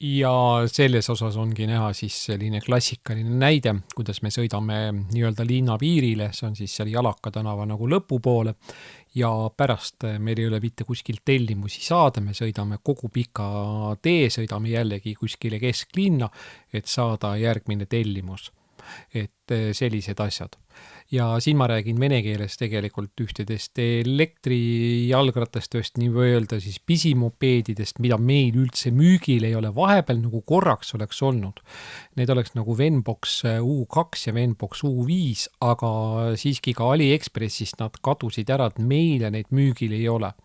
Ja selles osas ongi näha siis selline klassikaline näide, kuidas me sõidame nii-öelda linna piirile, see on siis seal Jalaka tänava nagu lõpupoole ja pärast meil ei ole mitte kuskil tellimusi saada, me sõidame kogu pika tee, sõidame jällegi kuskile kesklinna, et saada järgmine tellimus. Et sellised asjad. Ja siin ma räägin vene keeles tegelikult ühtedest elektrijalgratast, just nii öelda siis pisimopeedidest, mida meil üldse müügil ei ole, vahepeal nagu korraks oleks olnud. Need oleks nagu Venbox U2 ja Venbox U5, aga siiski ka AliExpressist nad kadusid ära, et meile neid müügil ei ole.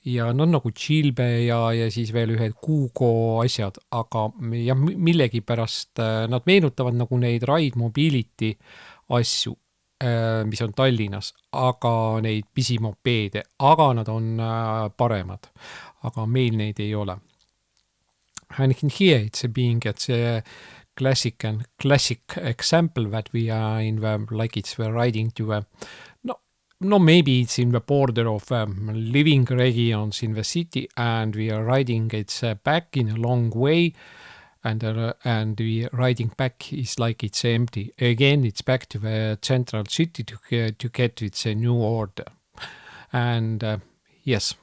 Ja no nagu Chilbe ja siis veel ühed Kuugo asjad, aga ja millegi pärast nad meenutavad nagu neid Ride Mobility asju, mis on Tallinnas, aga neid pisimopeede, aga nad on paremad, aga meil neid ei ole. And here it's being at the classic example that we are in the, like it's the riding to the No, maybe it's in the border of living regions in the city, and we are riding it's back in a long way, and we riding back is like it's empty. Again, it's back to the central city to get its a new order. And yes,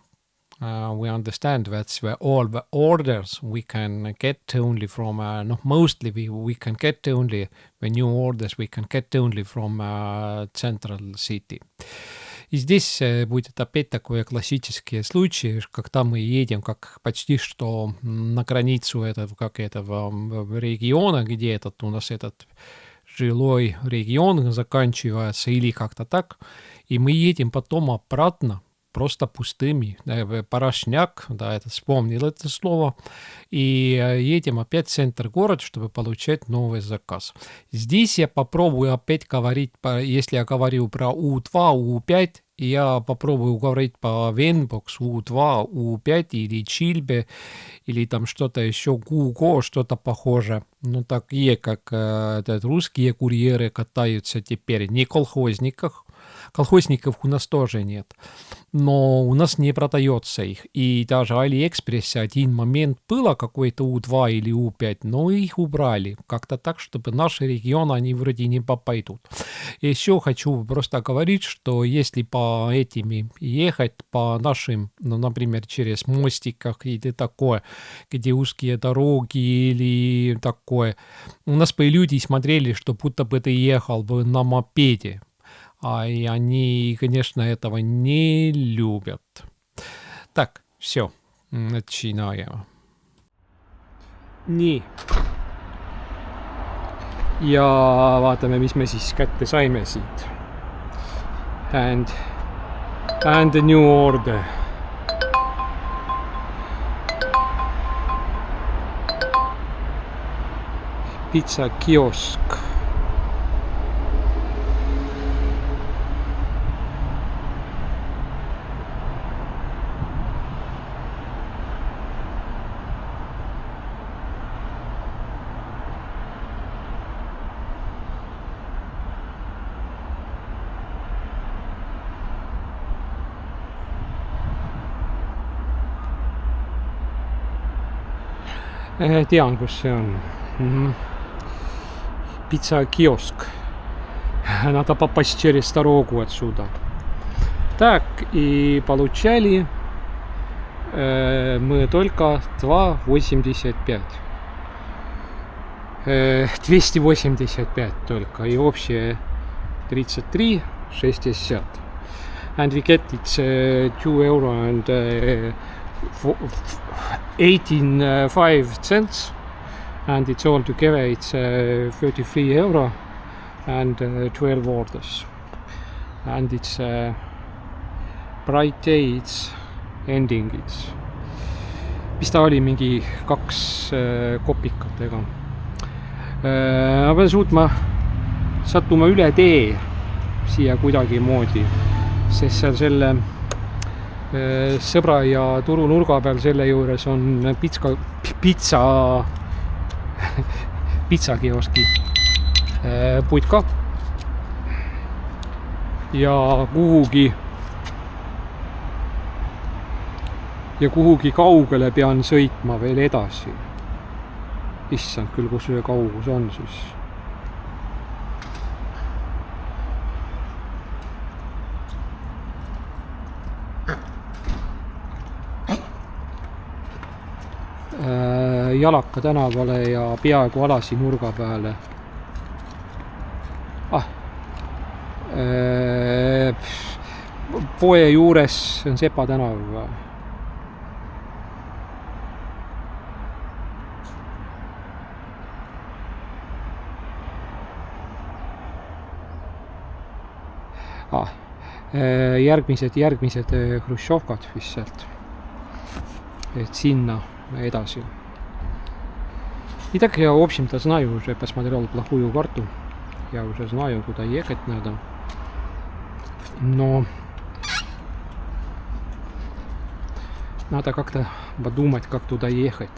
we understand that all the orders we can get only from, mostly we can get only the new orders we can get only from central city. И здесь будет опять такое классические случаи, когда мы едем как почти что на границу этого региона, где этот у нас этот жилой регион заканчивается или как-то так, и мы едем потом обратно просто пустыми, порожняк, да, это вспомнил это слово, и едем опять в центр города, чтобы получать новый заказ. Здесь я попробую опять говорить, если я говорю про U2, U5, я попробую говорить по Venbox, U2, U5 или Chilbe, или там что-то еще, Kuugo, что-то похожее. Ну, такие, как русские курьеры катаются теперь, не колхозниках. Колхозников у нас тоже нет, но у нас не продается их. И даже AliExpress один момент было какой-то U2 или U5, но их убрали. Как-то так, чтобы наши регионы, они вроде не попадут. Еще хочу просто говорить, что если по этими ехать, по нашим, например, через мостиках или такое, где узкие дороги или такое, у нас бы люди смотрели, что будто бы ты ехал бы на мопеде. И они, конечно, этого не любят. Так, все, начинаем. Nii. Ja vaatame, mis me siis kätte saime siit. And the new order. Pizza kiosk. Tean, kus see on. Pizza kiosk. Надо попасть через дорогу отсюда. Так, и получали мы только 2,85. 285 только. И общее 33,60. And we get it €2 and 18.5 cents, and it's all together it's €33 and 12 orders, and it's bright day, it's ending, it's mis ta oli, mingi 2 kopikat, ega ma pean sattuma üle tee siia kuidagi moodi, sest seal selle sõbra ja turunurga peal selle juures on pitsakioski putka ja kuhugi kaugele pean sõitma veel edasi. issand küll, kus see kaugus on siis. Jalaka tänavale ja peaaegu Alasi nurga peale. Poe juures on Sepa tänav. Järgmised Hruštšovkad vist sealt. Et sinna edasi. Итак, я, в общем-то, знаю уже, посмотрел плохую карту. Я уже знаю, куда ехать надо. Но надо как-то подумать, как туда ехать.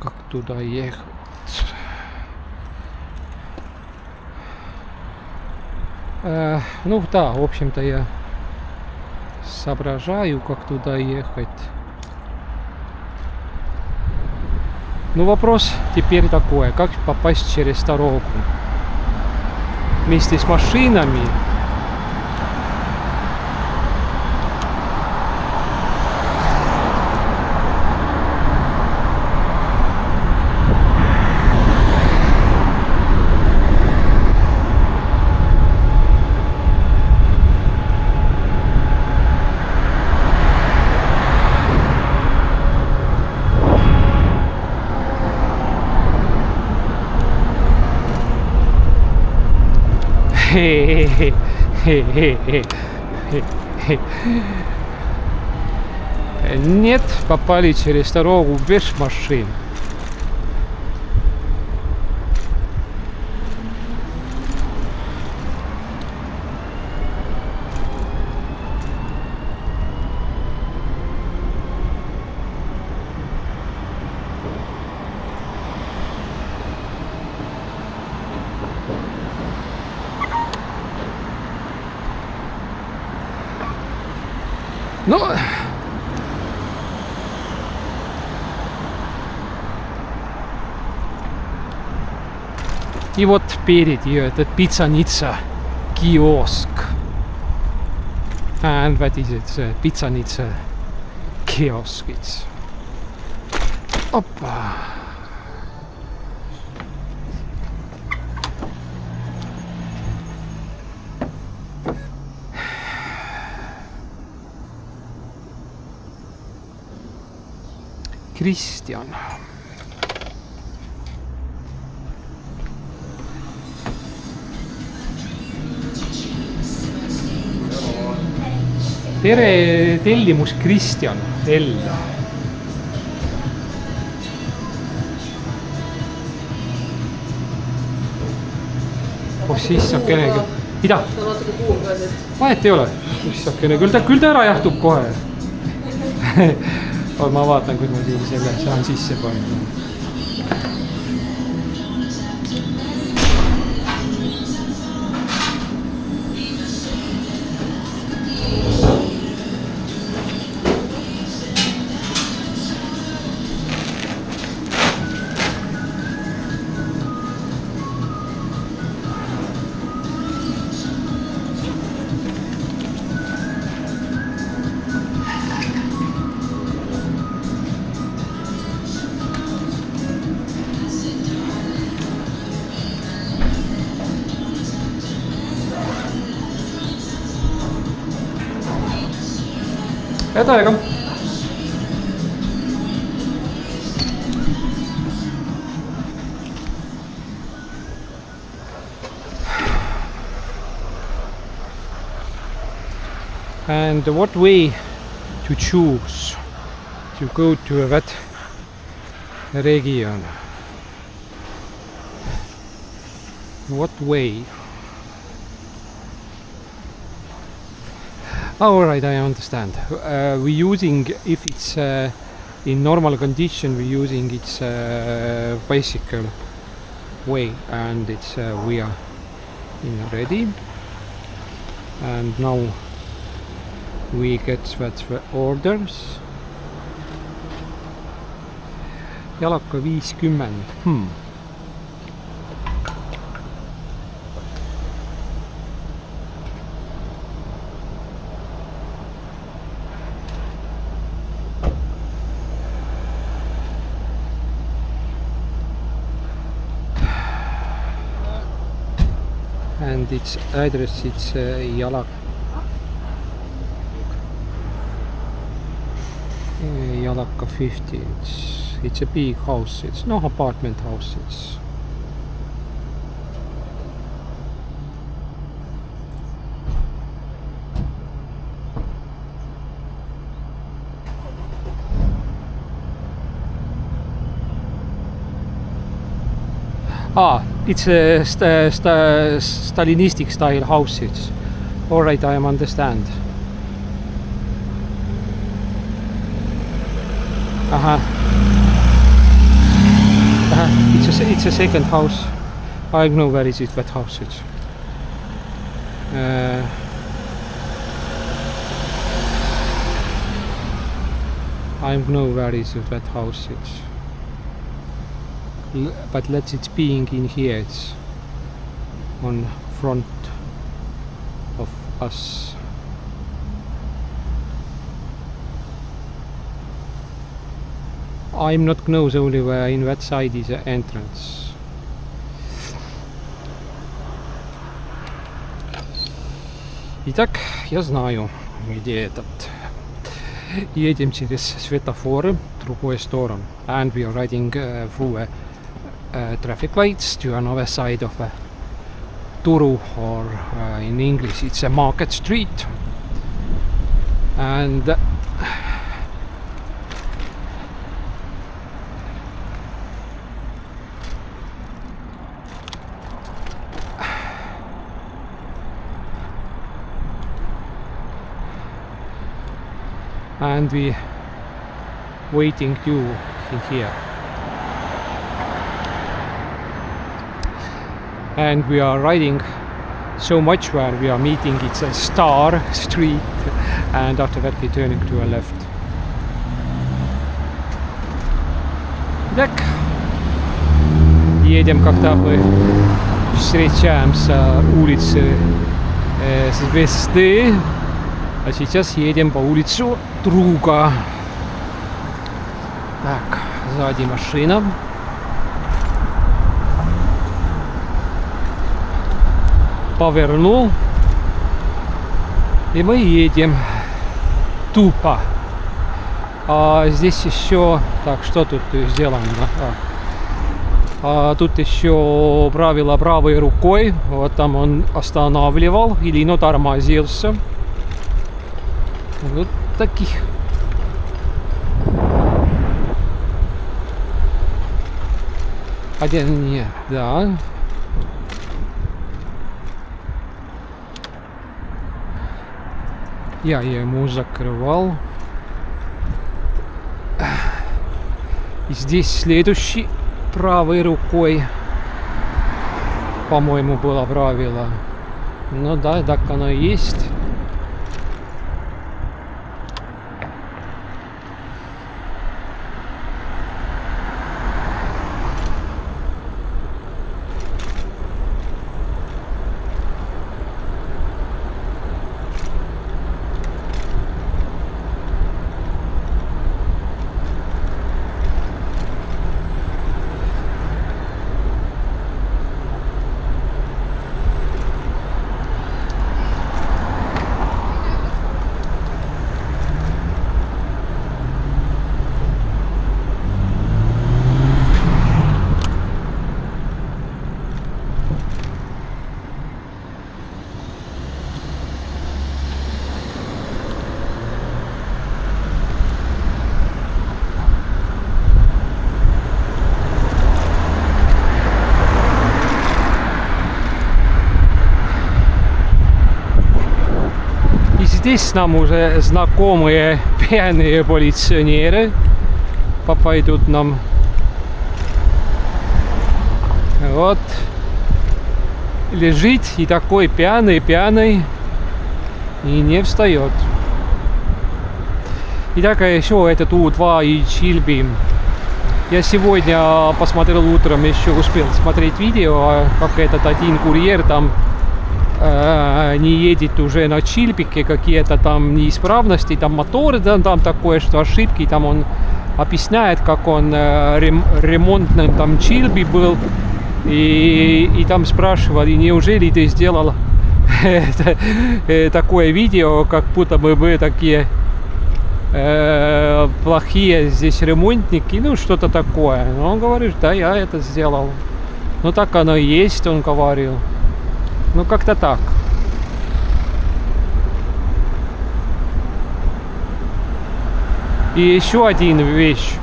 Как туда ехать. Ну да, в общем-то, я соображаю, как туда ехать. Ну, вопрос теперь такой, как попасть через дорогу вместе с машинами. Нет, попали через дорогу без машин. Ну, и вот впереди этот Pitsanitsa kiosk. And what is it? Pitsanitsa kioskits. Oppa. Kristjan. Tere, tellimus Kristjan L. Sissakene. Mida? Vahet ei ole. Sissakene. Küll ta ära jahtub kohe. Ma vaatan, kui ma siin selle saan sisse panna. Head aega! And what way to choose to go to that region? What way? All right, I understand. We're using, if it's in normal condition, we're using its bicycle way, and it's we are ready. And now we get the orders. Jalaka 50. And its address, it's Jalaka 50. It's a big house. It's no apartment house. It's it's a Stalinistic style house. It's all right. I understand. It's a second house. I know where is it, that house. It's I know where is it, that house. It's but let's it's being in here. It's on front of us. I'm not knows only where in that side is the entrance. Итак, я знаю, где этот. Едем через светофоры в другую сторону. And we are riding through traffic lights to another side of Turu, or in English it's a market street. And we waiting you in here. And we are riding so much where we are meeting, it's a Star Street, and after that we turning to a left. Так, едем, когда мы встречаемся улицы Звезды, а сейчас едем по улицу Друга. Так, сзади машина. Повернул. И мы едем тупо. А здесь еще... Так, что тут сделано? Тут еще правило правой рукой. Вот там он останавливал или тормозился. Вот таких. Один нет, да. Я ему закрывал. И здесь следующий правой рукой, по-моему, было правило. Ну да, так оно и есть. Здесь нам уже знакомые пьяные полиционеры попадут нам. Вот. Лежит и такой пьяный и не встает. Итак, еще этот U2 и Chilbi Я сегодня посмотрел утром, еще успел смотреть видео, как этот один курьер там не едет уже на чильпике, какие-то там неисправности, там моторы, там такое, что ошибки, там он объясняет, как он ремонтным там чильпи был, и там спрашивали, неужели ты сделал такое видео, как будто бы мы такие плохие здесь ремонтники, ну что-то такое. Но он говорит, да, я это сделал. Ну так оно и есть, он говорил. Ну как-то так. И еще один вещь.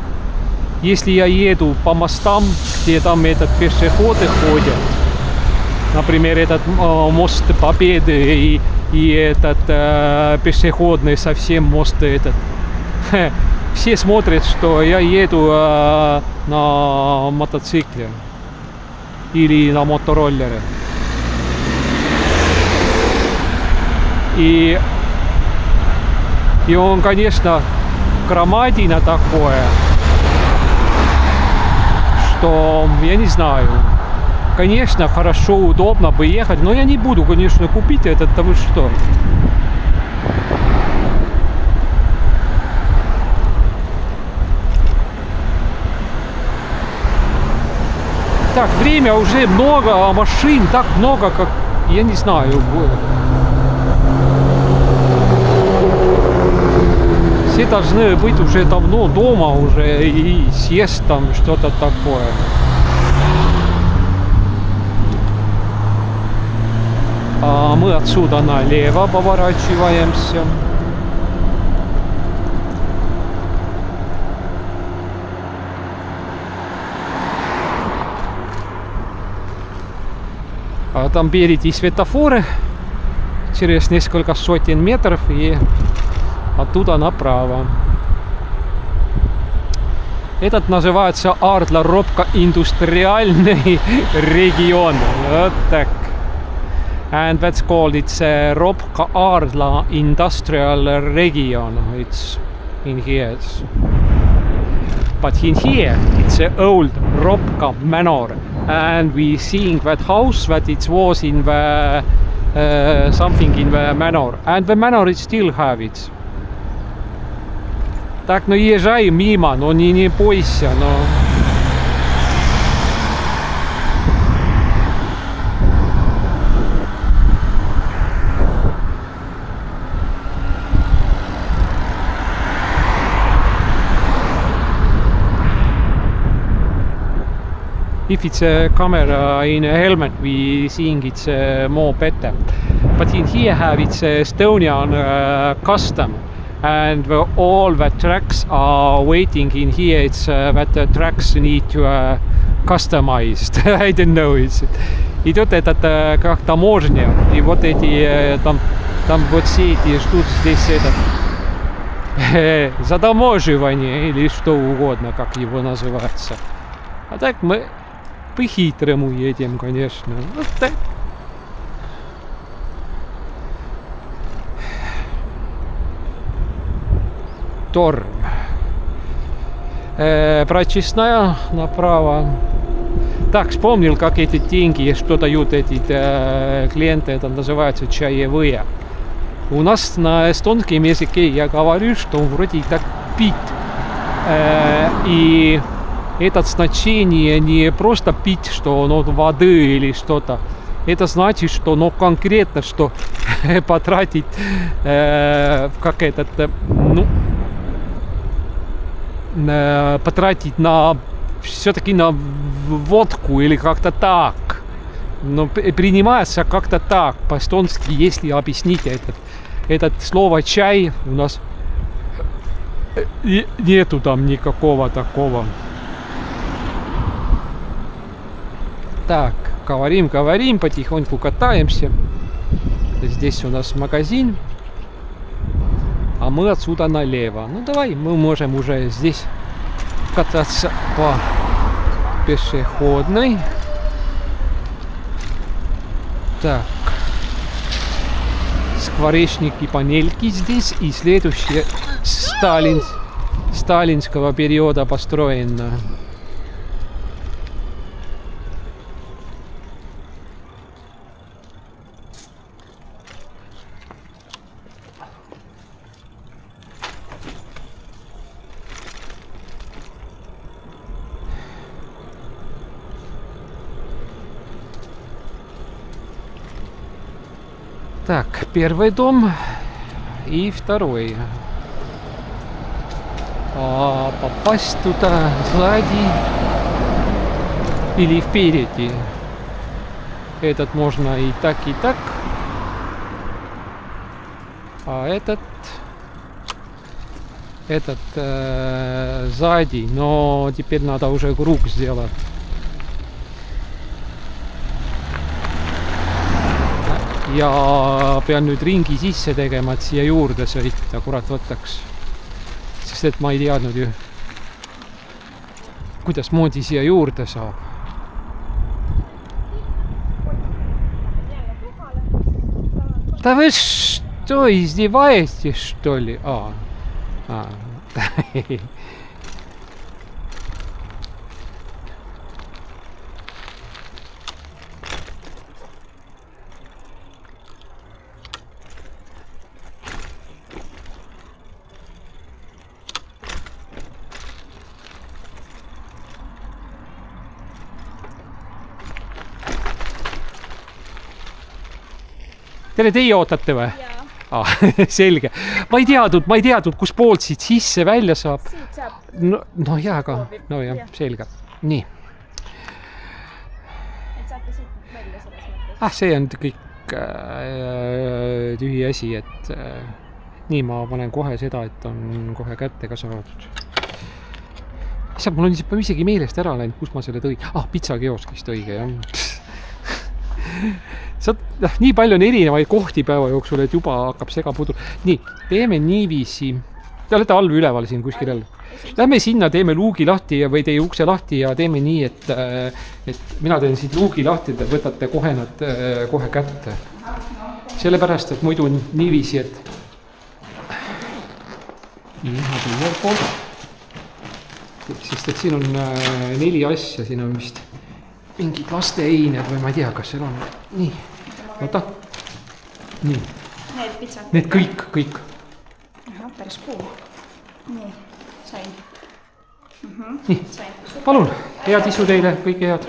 Если я еду по мостам, где там пешеходы ходят, например, этот мост Победы и этот пешеходный совсем мост этот, все смотрят, что я еду на мотоцикле или на мотороллере. И он, конечно, громадина такое, что я не знаю. Конечно, хорошо, удобно бы ехать, но я не буду, конечно, купить этот, потому что. Так, время уже много, машин, так много, как, я не знаю. Все должны быть уже давно дома уже и съесть там что-то такое. А мы отсюда налево поворачиваемся. А там впереди светофоры через несколько сотен метров и оттуда направо. Этот называется Ardla-Робка индустриальный регион. Вот так. And that's called it's Робка Ardla industrial region. It's in here. But in here it's an old Робка manor. And we seeing that house that it was in the something in the manor. And the manor it still have it. Так, ну езжай мимо, но не бойся, но... If it's a camera in a helmet, we seeing it's more better. But in here have it's Estonian custom. And all the tracks are waiting in here. It's that the tracks need to customized. I don't know. Идет этот как таможня, и вот эти там вот все эти ждут здесь этот затаможивание или что угодно, как его называется. А так мы по-хитрому едем, конечно. Вот так. Торм. Прочесная направо. Так, вспомнил, как эти деньги, что дают эти клиенты, это называется чаевые. У нас на эстонском языке я говорю, что вроде так пить. И это значение не просто пить, что ну, воды или что-то. Это значит, что ну, конкретно, что потратить как этот, ну, потратить на все-таки на водку или как-то так. Но принимается как-то так по-эстонски, если объяснить этот слово чай, у нас нету там никакого такого. Так, говорим, потихоньку катаемся. Здесь у нас магазин. А мы отсюда налево. Ну давай, мы можем уже здесь кататься по пешеходной. Так. Скворечники, панельки здесь. И следующее сталинского периода построено. Так, первый дом и второй. А попасть туда сзади или впереди. Этот можно и так, а этот сзади, но теперь надо уже круг сделать. Ja pean nüüd ringi sisse tegema, et siia juurde sõita, kurat võtaks. Sest et ma ei teadnud ju, kuidas moodi siia juurde saab. Да вы что, издеваетесь, что ли? Teie ootate või? Selge. Ma ei teadnud, kus poolt siit sisse välja saab. No jaa, aga no jah, selge. Nii. Et saate siit välja selles mõttes? See on kõik tühi asi, et nii ma panen kohe seda, et on kohe kätte ka saadud. Mul on isegi meelest ära läinud, kus ma selle tõin. Pitsakioskist õige, jah. Nii palju on erinevaid kohti päeva jooksul, et juba hakkab segapudur. Nii, teeme niiviisi. Te olete all üleval siin kuskil jälle. Lähme sinna, teeme luugi lahti või teie ukse lahti ja teeme nii, et mina teen siit luugi lahti, te võtate kohe nad kohe kätte. Sellepärast, et muidu niiviisi, et sest et siin on 4 asja, siin on vist mingid lasteeined või ma ei tea, kas seal on. Nii, oota. Nii. Need pitsad? Need kõik. Päris kuum. Nii, sain. Nii, palun, head isu teile, kõike head.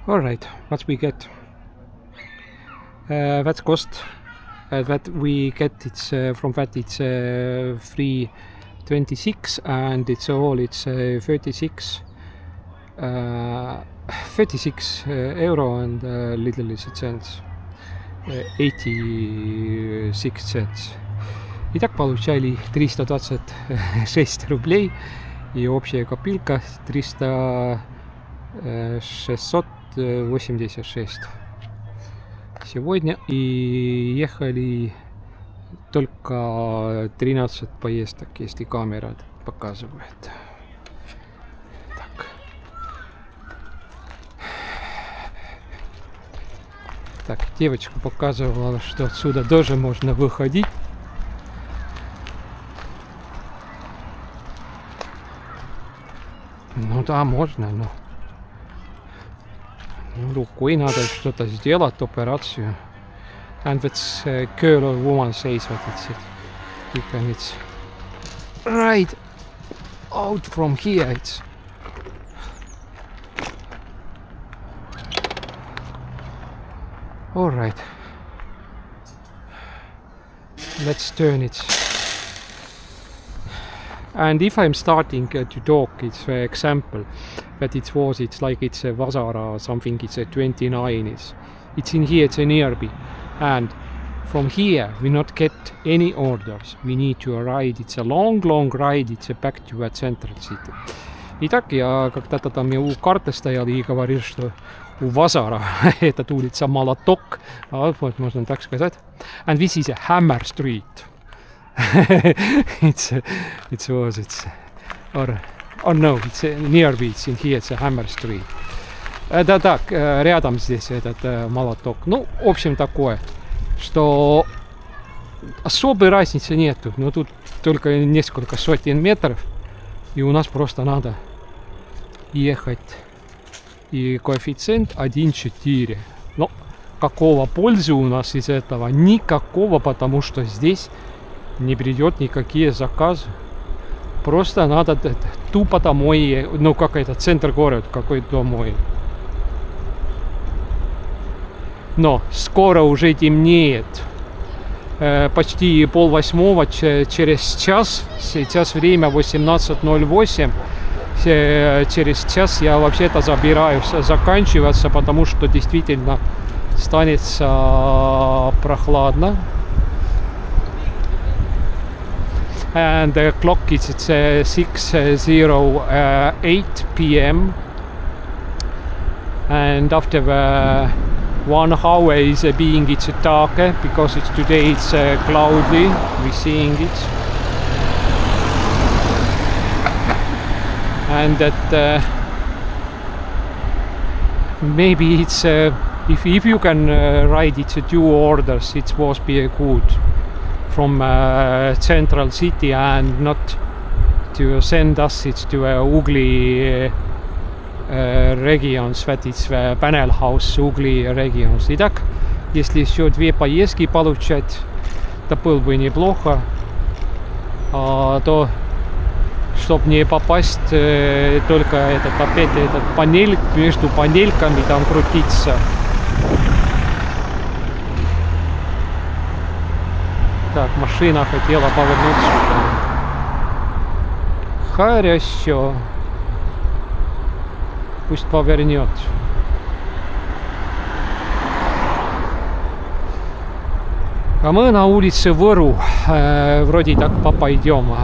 All right, what we get? That's cost. That we get it's from that it's free 26 and it's 36 euro and little cents, 86 cents. Итак, получали 326 рублей и общая копилка 686 сегодня, и ехали только 13 поездок, если камера показывает. Так, девочка показывала, что отсюда тоже можно выходить. Ну да, можно, но рукой надо что-то сделать, операцию. And that's girl or woman says what it's it. You can it's right out from here. It's all right. Let's turn it. And if I'm starting to talk, it's an example that it's like it's a Vasara something, it's a 29, it's in here, it's a nearby, and from here we not get any orders, we need to ride, it's a long ride, it's a back to a central city. Итак, я когда-то там у карты стоял и говорил, что у Vasara это улица Молоток, вот можно так сказать, and this is a Hammer Street. It's or Oh no, it's near beach, in here it's a Hammer Street. Да, так, рядом здесь этот молоток. Ну, в общем, такое, что особой разницы нету. Но тут только несколько сотен метров, и у нас просто надо ехать. И коэффициент 1,4. Но какого пользы у нас из этого? Никакого, потому что здесь не придет никакие заказы. Просто надо тупо домой, ну как это, центр города, какой домой. Но скоро уже темнеет. Почти 7:30, через час. Сейчас время 18:08. Через час я вообще-то забираюсь заканчиваться, потому что действительно станет прохладно. And the clock is at 6:08 p.m. And after 1 hour is being it's darker because today it's cloudy. We're seeing it. And that maybe it's if you can ride it 2 orders, it was be good from central city and not to send us it to Ugly regions, that it's panel house Ugly regions. Итак, если еще 2 поездки получать, это было бы неплохо, то чтобы не попасть только опять этот панель, между панельками там крутиться. Так, машина хотела повернуть сюда. Хорошо. Пусть повернет. А мы на улице Выру. Вроде так попойдем.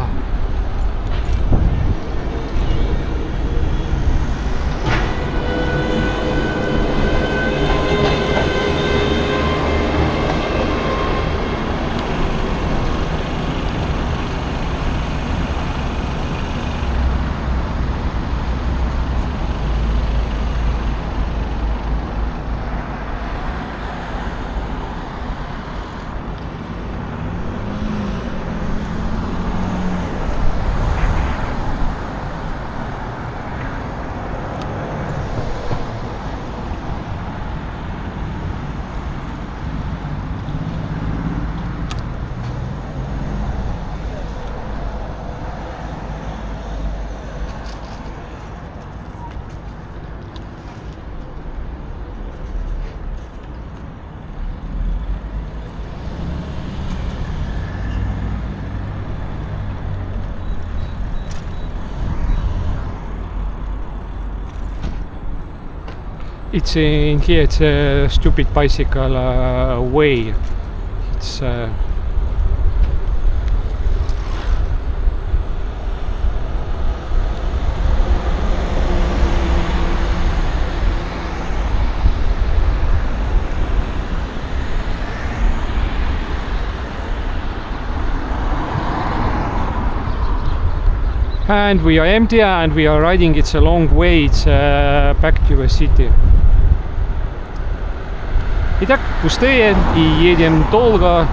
It's in here. It's a stupid bicycle way. It's and we are empty and we are riding. It's a long way. It's back to the city. Итак, пустые и едем долго,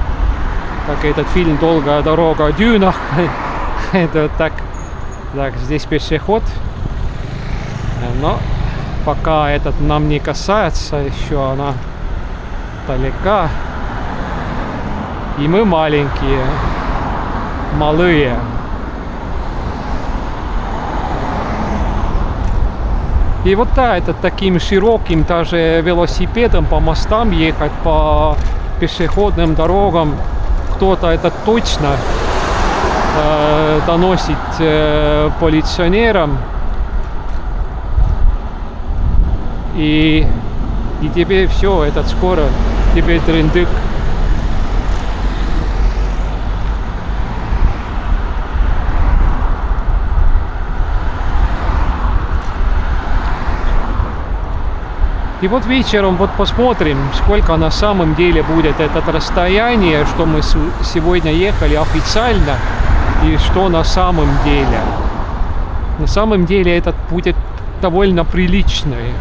как этот фильм «Долгая дорога о дюнах». Это так, здесь пешеход, но пока этот нам не касается, еще она далека, и мы маленькие, малые. И вот да, это таким широким даже велосипедом по мостам ехать, по пешеходным дорогам, кто-то это точно доносит полиционерам. И тебе все, этот скоро, тебе трындык. И вот вечером вот посмотрим, сколько на самом деле будет это расстояние, что мы сегодня ехали официально, и что на самом деле. На самом деле этот будет довольно приличный.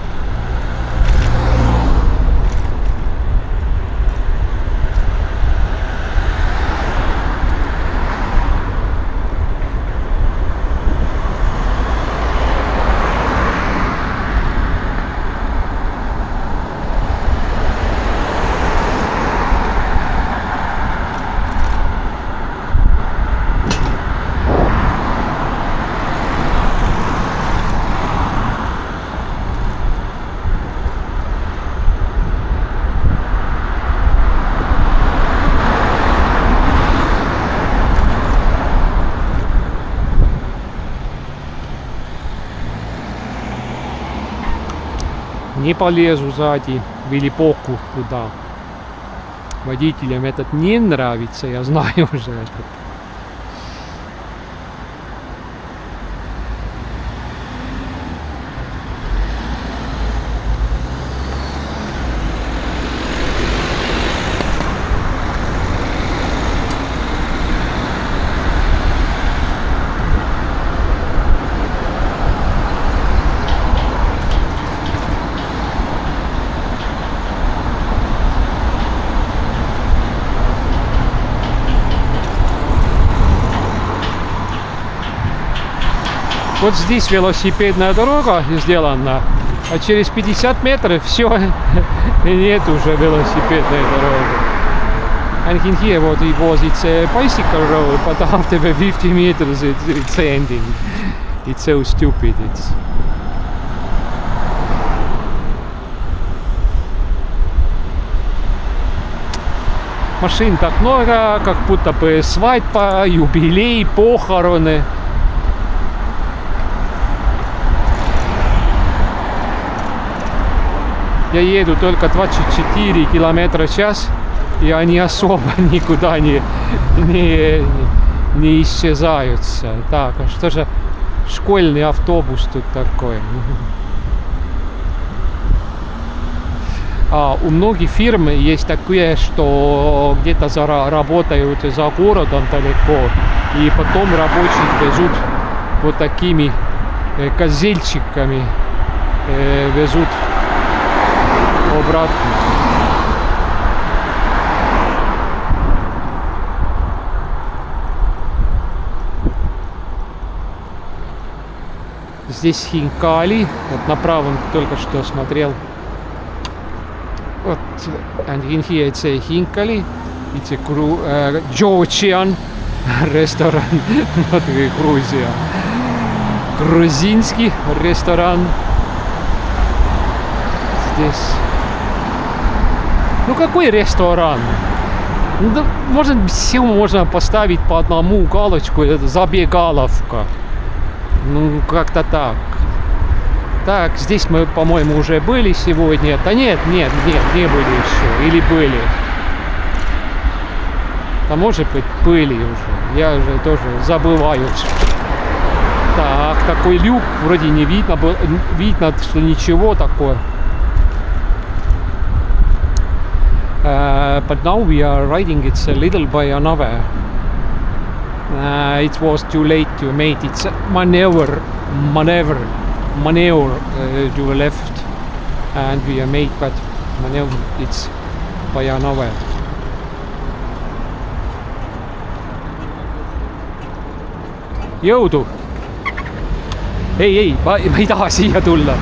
Не полезу сзади в Илипоку туда. Водителям этот не нравится, я знаю уже это. Вот здесь велосипедная дорога сделана, а через 50 метров все, нет уже велосипедной дороги. And in here what it was, it's a bicycle road, but after the 50 meters it's ending. It's so stupid. It's... Машин так много, как будто бы свадьба, юбилей, похороны. Я еду только 24 километра в час, и они особо никуда не исчезаются. Так, а что же школьный автобус тут такой? У многих фирм есть такое, что где-то работают за городом далеко, и потом рабочих везут вот такими козельчиками, везут обратно. Здесь Хинкали, вот направо только что смотрел. Вот, and in here it's a Хинкали, it's a Georgian restaurant, not Грузия. Грузинский ресторан. Здесь. Ну какой ресторан? Ну, да, может, все можно поставить по одному галочку, это забегаловка. Ну, как-то так. Так, здесь мы, по-моему, уже были сегодня. Да нет, не были еще. Или были. Да может быть, были уже. Я уже тоже забываю. Так, такой люк вроде не видно. Видно, что ничего такое. But now we are riding it's a little by another. It was too late to make its maneuver to the left, and we made that maneuver it's by another. Jõudu! Ei, ma ei taha siia tulla.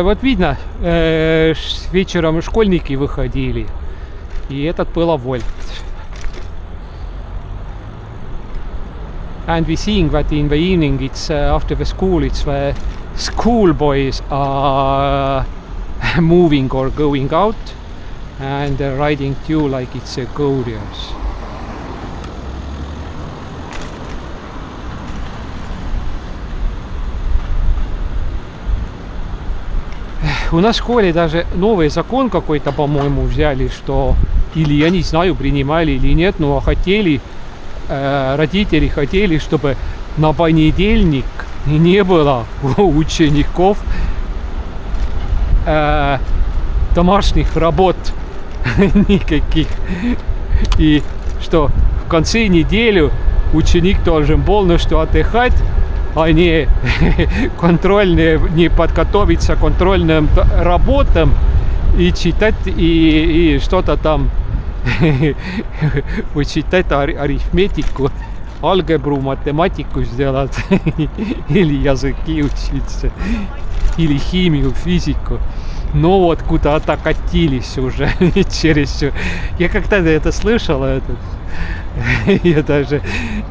Вот видно, вечером школьники выходили, и этот был Вольт. And we seeing that in the evening, it's after the school, it's the school boys are moving or going out and riding too like it's couriers. у нас в школе даже новый закон какой-то, по-моему, взяли, что или я не знаю, принимали или нет, но хотели, родители хотели, чтобы на понедельник не было у учеников домашних работ никаких. И что в конце недели ученик должен полностью отдыхать, а не контрольные, не подготовиться к контрольным работам и читать и что-то там вычитать арифметику, алгебру, математику сделать или языки учиться, или химию, физику. Но вот куда-то катились уже через... Я как-то это слышал, я даже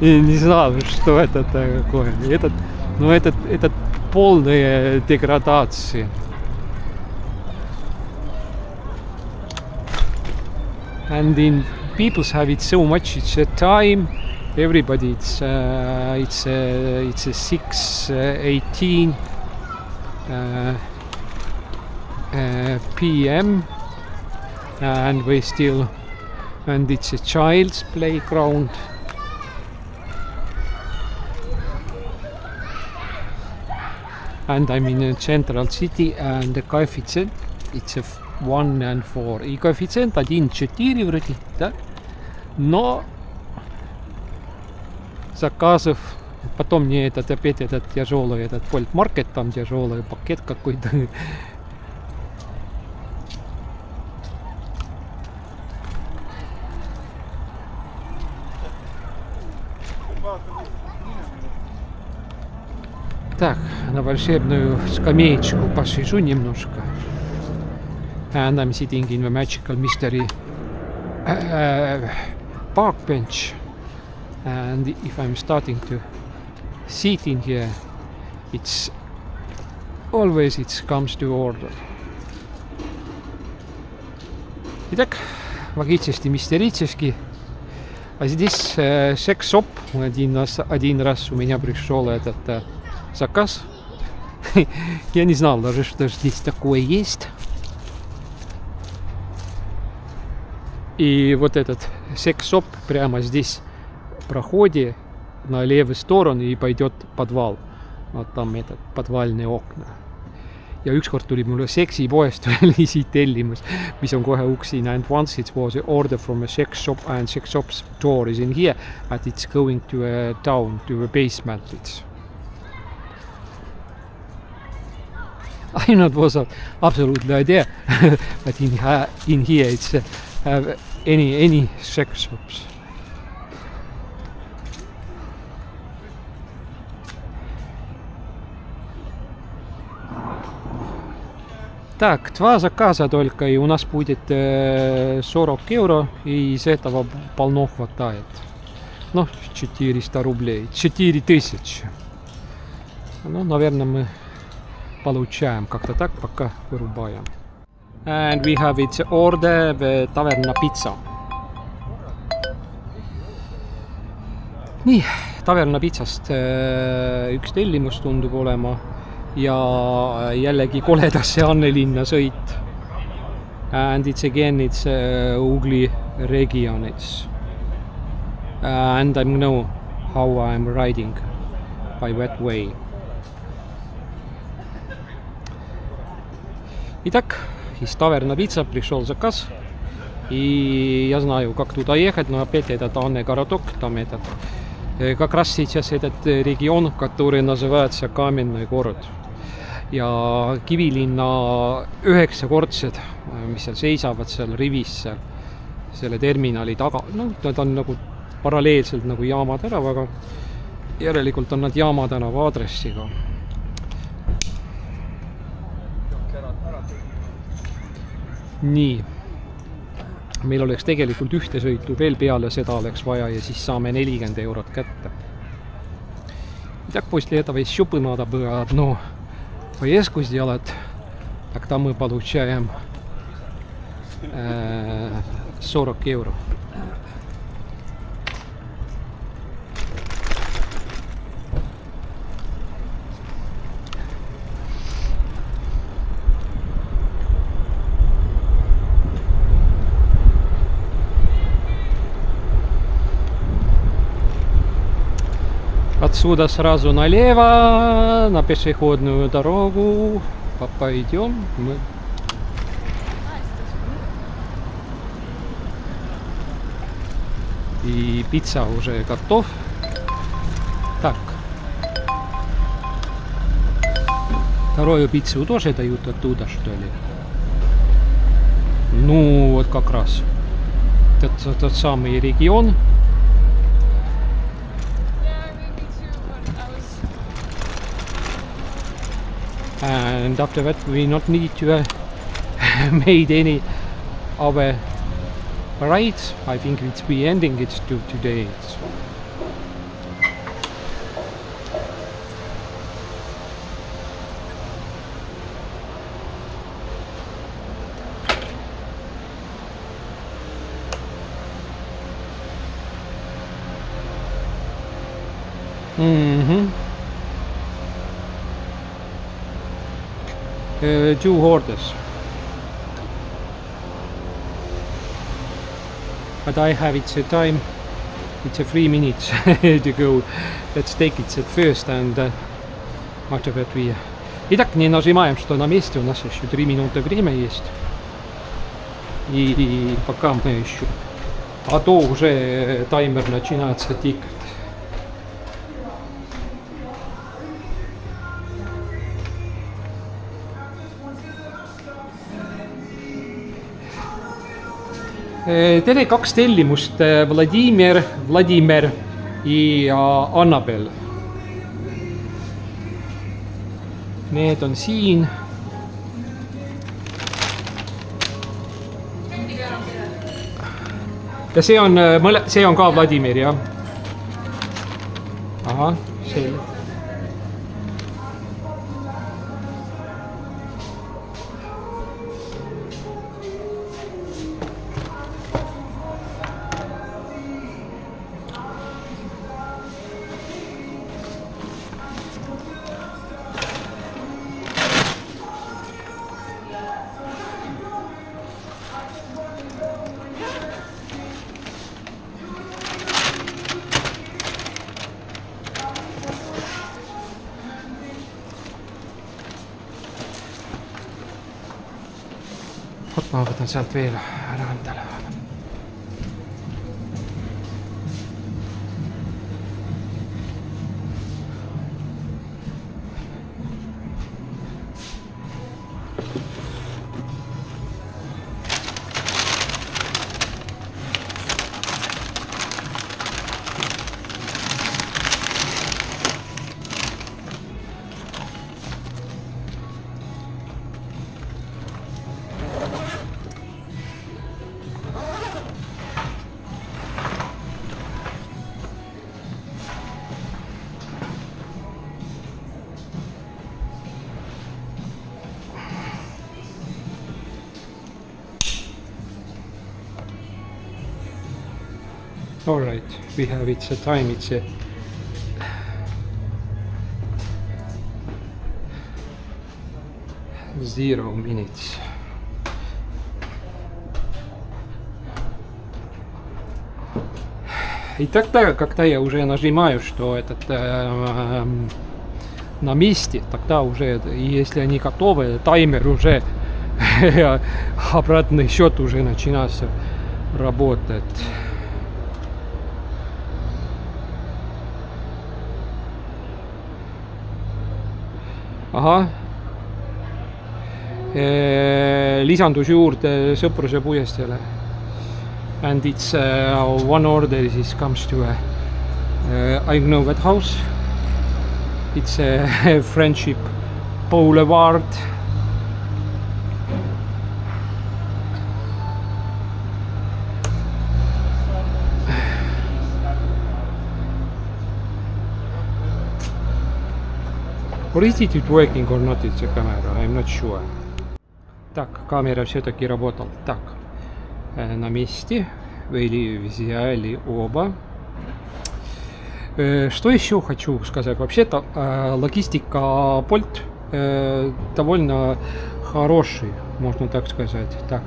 не знал, что это такое. Это полная деградация. And in people's have it so much. It's a time. Everybody, it's a 6:18 p.m. and we still, and it's a child's playground. And I'm in a central city, and the coefficient it's a 1 and 4. И коэффициент 1,4 вроде, да? Но заказов, потом мне опять этот тяжелый, этот Фолькмаркет, там тяжелый пакет какой-то. Так, на волшебную скамеечку посижу немножко. And I'm sitting in the magical mystery park bench. And if I'm starting to sit in here, it's always it comes to order. Итак, логически, мистерически. А здесь секс-шоп. Один раз у меня пришел этот заказ. Я не знал даже, что здесь такое есть. И вот этот секс-шоп прямо здесь в проходе на левую сторону и пойдет подвал. Вот там этот подвальные окна. Ja ükskord tuli mulle seksipoest oli tellimus, mis on kohe uksi. And once it was an order from a sex shop, and sex shop's door is in here, and it's going to a down to a basement. I not was absolutely idea, but in here it's any sex shops. Так, 2 заказа только, и у нас будет 40 евро, и из этого полно хватает. Ну, 400 рублей, 4000. Ну, наверное, мы получаем как-то так, пока вырубаем. And we have its order, the taverna pizza. Nii, taverna pizzast üks tellimus tundub olema. Ja jällegi koledasse Annelinna sõit. And it's Ugli region. And I know how I'm riding by that way. Итак, из таверна пицца пришел заказ. И я знаю, как туда ехать, но опять этот Анне городок, там этот, как раз сейчас этот регион, который называется Каменный город. Ja Kivilinna 9-kordsed, mis seal seisavad seal rivis selle terminali taga, no nad on nagu paralleelselt nagu Jaama tänavaga, järelikult on nad Jaama tänava aadressiga. Nii, meil oleks tegelikult ühte sõitu veel peale seda oleks vaja ja siis saame 40 eurot kätte. Так, после этого еще бы надо было одну поездку сделать, тогда мы получаем 40 евро. отсюда сразу налево на пешеходную дорогу пойдем мы. И пицца уже готов. Так. Вторую пиццу тоже дают оттуда, что ли? Ну, вот как раз. Тот самый регион. And after that we not need to made any other rides. I think it's be ending it today. Two orders. But I have it's a time, it's a 3 minutes to go. Let's take it at first and after that we... Итак, не нажимаем, что на месте, у нас еще 3 минуты время есть. И пока мы еще... А то уже таймер начинается тикать. Tere, 2 tellimust, Vladimir ja Annabel. Need on siin. Ja see on ka Vladimir, jah? Ahah, see. Ma võtan sealt veel ära endale. Alright, we have it's a time, it's a 0 minutes. И тогда, когда я уже нажимаю, что этот на месте, тогда уже, если они готовы, таймер уже обратный счет уже начинается работать. Ahah, lisandus juurde Sõpruse puiesteele. And it's one order is comes to I know that house. It's a Friendship Boulevard. Or is it working or not, it's a camera, I'm not sure. Так, камера все-таки работала. Так, на месте. Взяли оба. Что еще хочу сказать? Вообще-то логистика Bolt довольно хороший, можно так сказать. Так,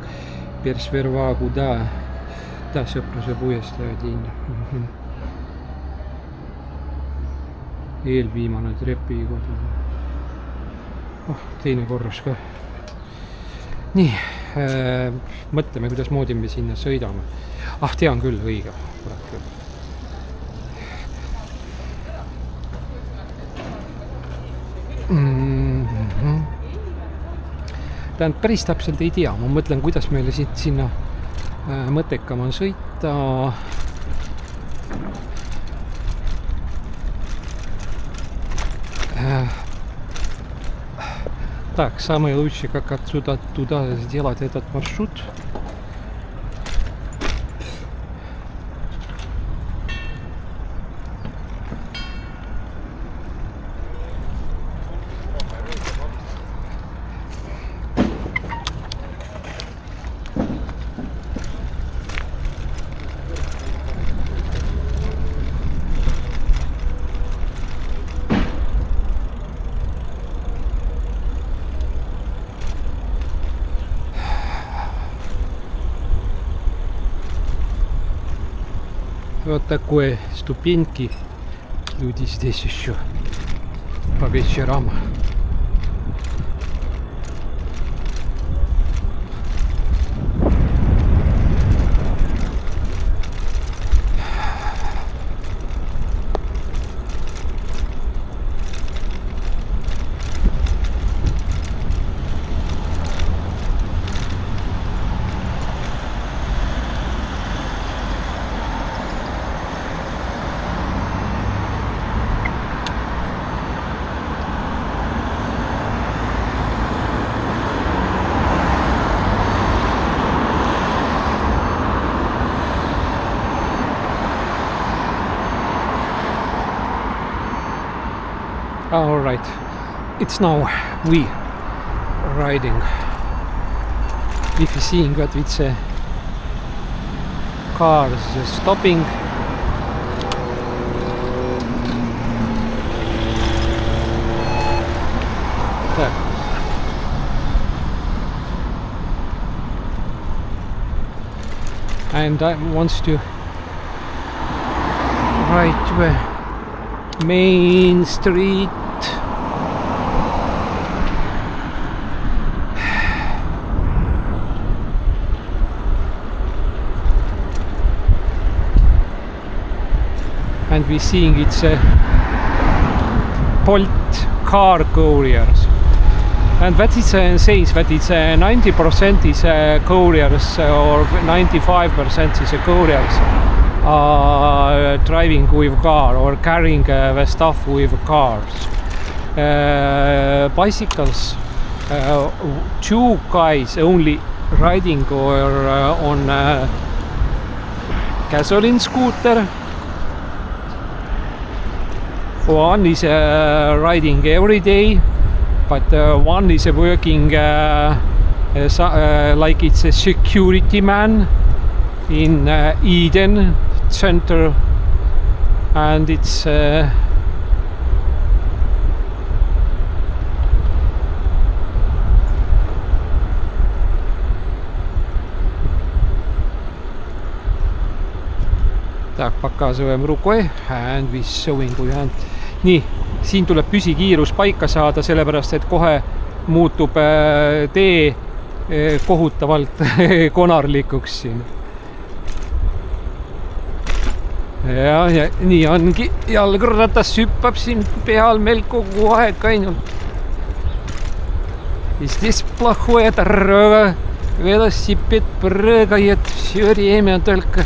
сперва куда? Да, все проживу, если один. eelviimane trepikodu. Teine korrus ka. Nii, mõtleme, kuidas moodi me sinna sõidame. Tean küll, õige. Tähendab, päris täpselt ei tea. Ma mõtlen, kuidas meile siit sinna mõttekam on sõita. Так, самое лучшее, как отсюда туда сделать этот маршрут. Вот такой ступеньки люди здесь еще по вечерам. All right, it's now we riding. If you're seeing that it's cars stopping. There. And I want to ride to a main street. And we're seeing it's a Bolt car couriers. And that is says that it's 90% is couriers or 95% is couriers driving with car or carrying the stuff with cars. Bicycles, 2 guys only riding or on gasoline scooter. One is riding every day, but one is working like it's a security man in Eden Center, and it's Так, показываем рукой and we showing hand. Nii, siin tuleb püsikiirus paika saada, sellepärast et kohe muutub tee kohutavalt konarlikuks siin. Ja nii ongi, jalgratas hüppab siin peal meil kogu aeg ainult. Здесь плохое дорога, велосипед прыгает все время только.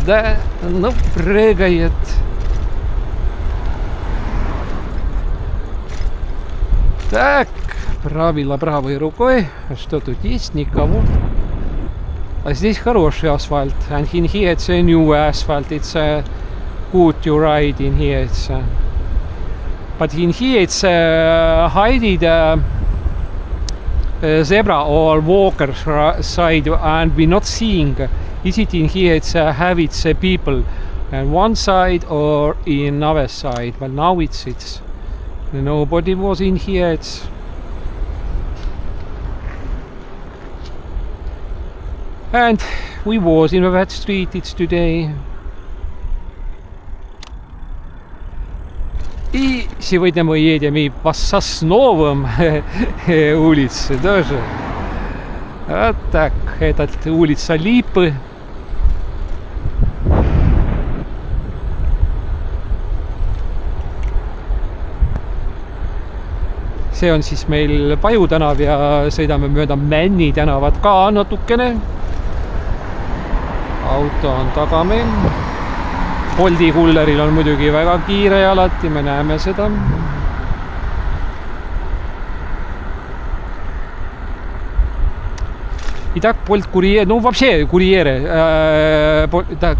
Да, ну прыгает. Так, правило правой рукой. Что тут есть? Никого. А здесь хороший асфальт. And in here it's a new asphalt. It's good to ride in here. It's, but in here it's hiding zebra or walker side, and we're not seeing. Is it in here? It's have its people on one side or in other side. But now it's nobody was in here. It's and we was in that street. It's today. И сегодня мы едем и по Сосновым улице тоже. Вот так, это улица Липы. See on siis meil Paju tänav ja sõidame mööda Männi tänavat ka natukene. Auto on taga meil. Bolti kulleril on muidugi väga kiire alati, me näeme seda. Итак, Bolt Courier, ну вообще курьеры.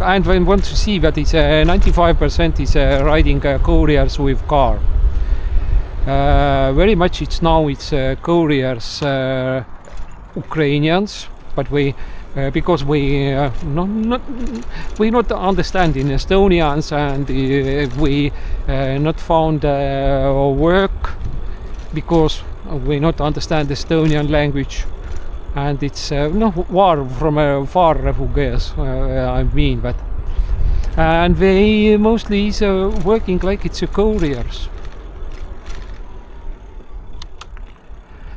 And I want to see that it's 95% is riding couriers with car. Very much it's couriers Ukrainians, but we because we not understanding Estonians and we not found work because we not understand Estonian language and it's war from far refugees I mean that and they mostly is working like it's a couriers.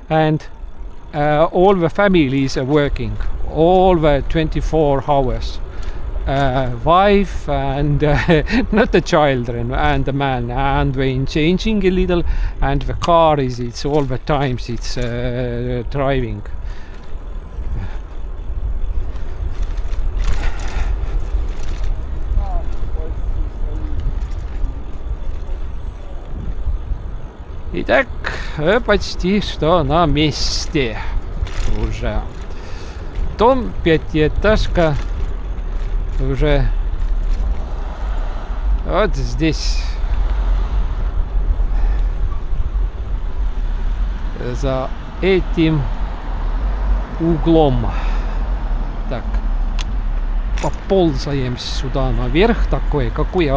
And all the families are working, all the 24 hours. Wife and not the children and the man, and they're changing a little, and the car it's all the times it's driving. Итак, почти что на месте уже. Дом, пятиэтажка уже вот здесь за этим углом. Так, поползаем сюда наверх такой, какой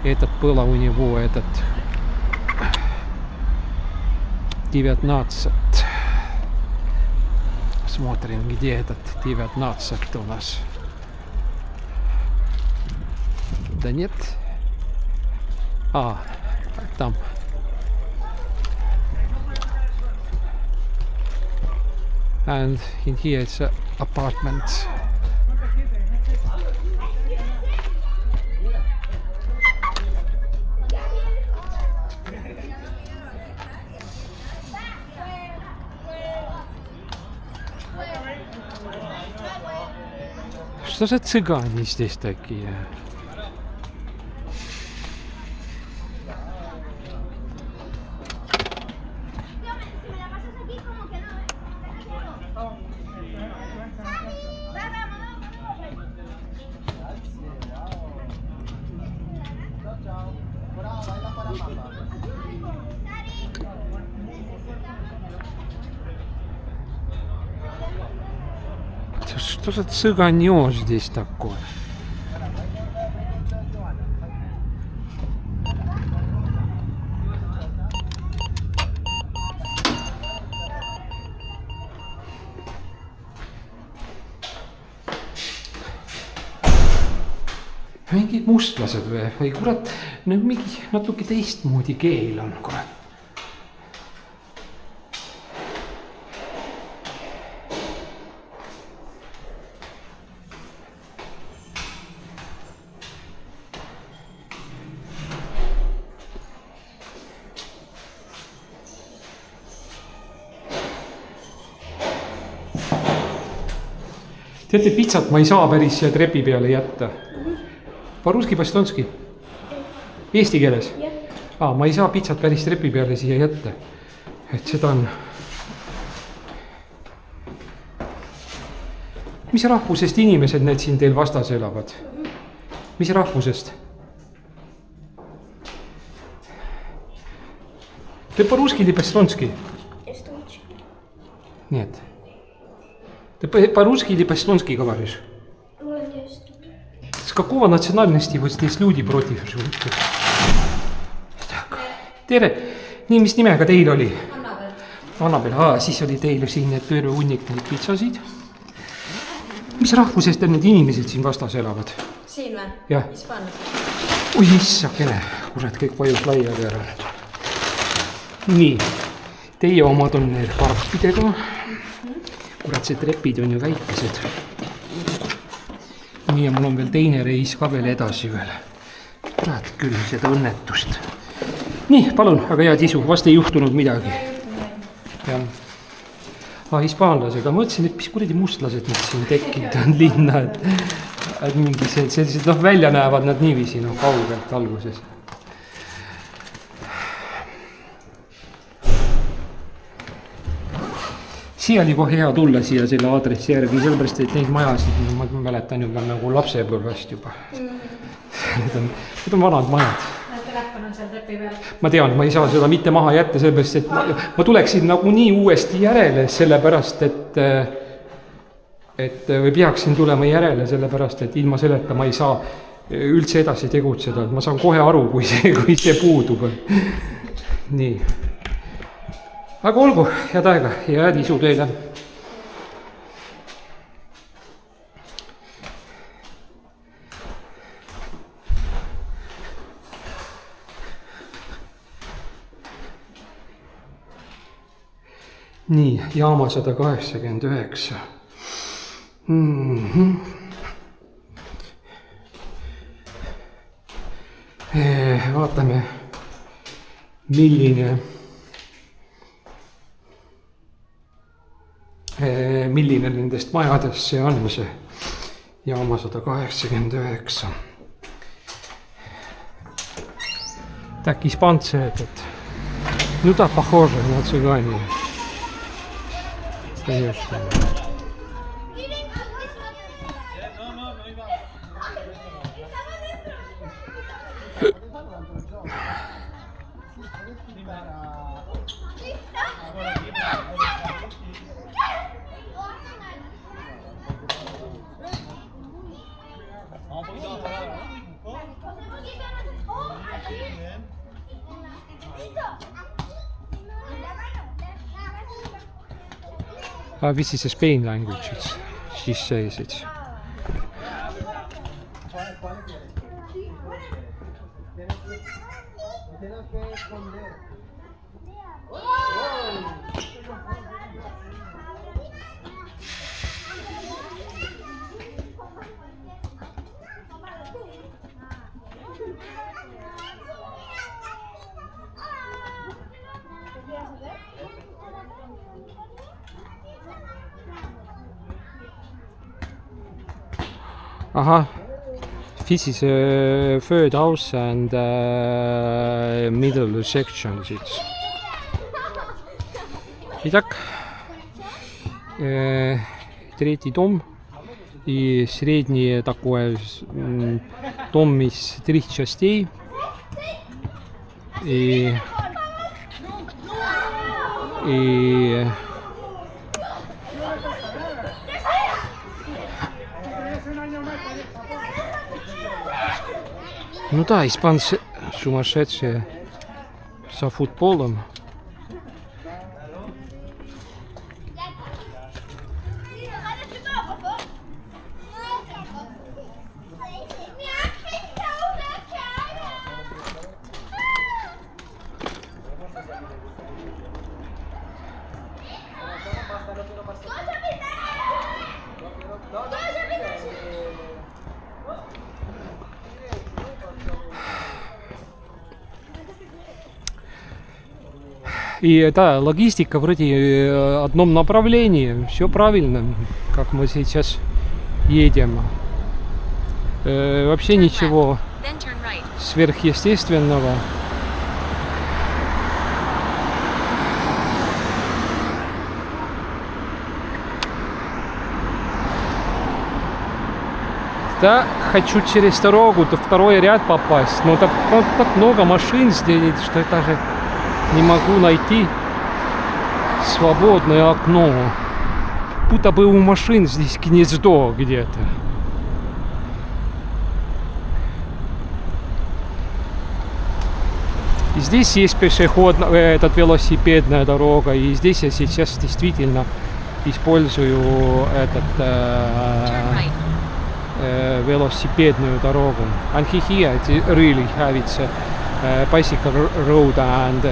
этот было у него этот 19. Смотрим, где этот 19 у нас. Да нет. Там. And in here it's apartments. Что за цыгане здесь такие? Что за цыганё здесь такое? Mingid mustlased või kurat, mingi natuke teistmoodi keel on, kurat. Teate, pitsat ma ei saa päris siia trepi peale jätta. Paruski Bastonski? Eesti keeles? Ma ei saa pitsat päris trepi peale siia jätta. Et seda on... Mis rahvusest inimesed need siin teil vastas elavad? Mis rahvusest? Te paruski li Bastonski? Nii et... Ты по-русски или по-эстонски говоришь? С какого национальности вот здесь люди против живут? Так. Tere! Nii, mis nimega teil oli? Annabel. Siis oli teil siin terve hunnik neid pitsasid. Mis rahvusest need inimesed siin vastas elavad? Siin või? Jah. Hispaanlased. oi issakene, kurat, kõik vajus laiali ära. Nii, teie omad on need karpidega. Kurat, see trepid on ju väikesed. Nii, ja mul on veel teine reis ka veel edasi veel. Kurat küll seda õnnetust. Nii, palun, aga hea tisu, vast ei juhtunud midagi. Ja. Hispaanlasega, ma mõtlesin, et mis kuradi mustlased nüüd siin tekkinud on linna, et mingi sellised, välja näevad nad niiviisi, kaugelt alguses. Siia oli kohe hea tulla siia selle aadressi järgi, sellepärast, et neid majasid, ma mäletan juba nagu lapsepõlvest juba. Need on vanad majad. Telefon on seal trepi peal. Ma tean, ma ei saa seda mitte maha jätta, sellepärast, et ma tuleksin nagu nii uuesti järele, sellepärast, et või peaksin tulema järele, sellepärast, et ilma selleta ma ei saa üldse edasi tegutseda. Ma saan kohe aru, kui see puudub. Nii. Aga olgu, head aega ja head isu teile. Nii, jaama 189. Vaatame, milline nendest majadest see on, see jaama 189. Так, испанцы этот. Ну да, похоже на цыгане. Конечно. This is a Spain language, she says it. Aha, this is a third house and middle section. Итак, третий дом и средний такой дом из 3 частей. И ну да, испанцы сумасшедшие со футболом. И да, логистика вроде одном направлении, все правильно, как мы сейчас едем. Вообще ничего сверхъестественного. Да, хочу через дорогу, то второй ряд попасть, но так много машин здесь, что я даже не могу найти свободное окно. Будто бы у машин здесь гнездо где-то. И здесь есть велосипедная дорога, и здесь я сейчас действительно использую велосипедную дорогу. And here it really have its bicycle road and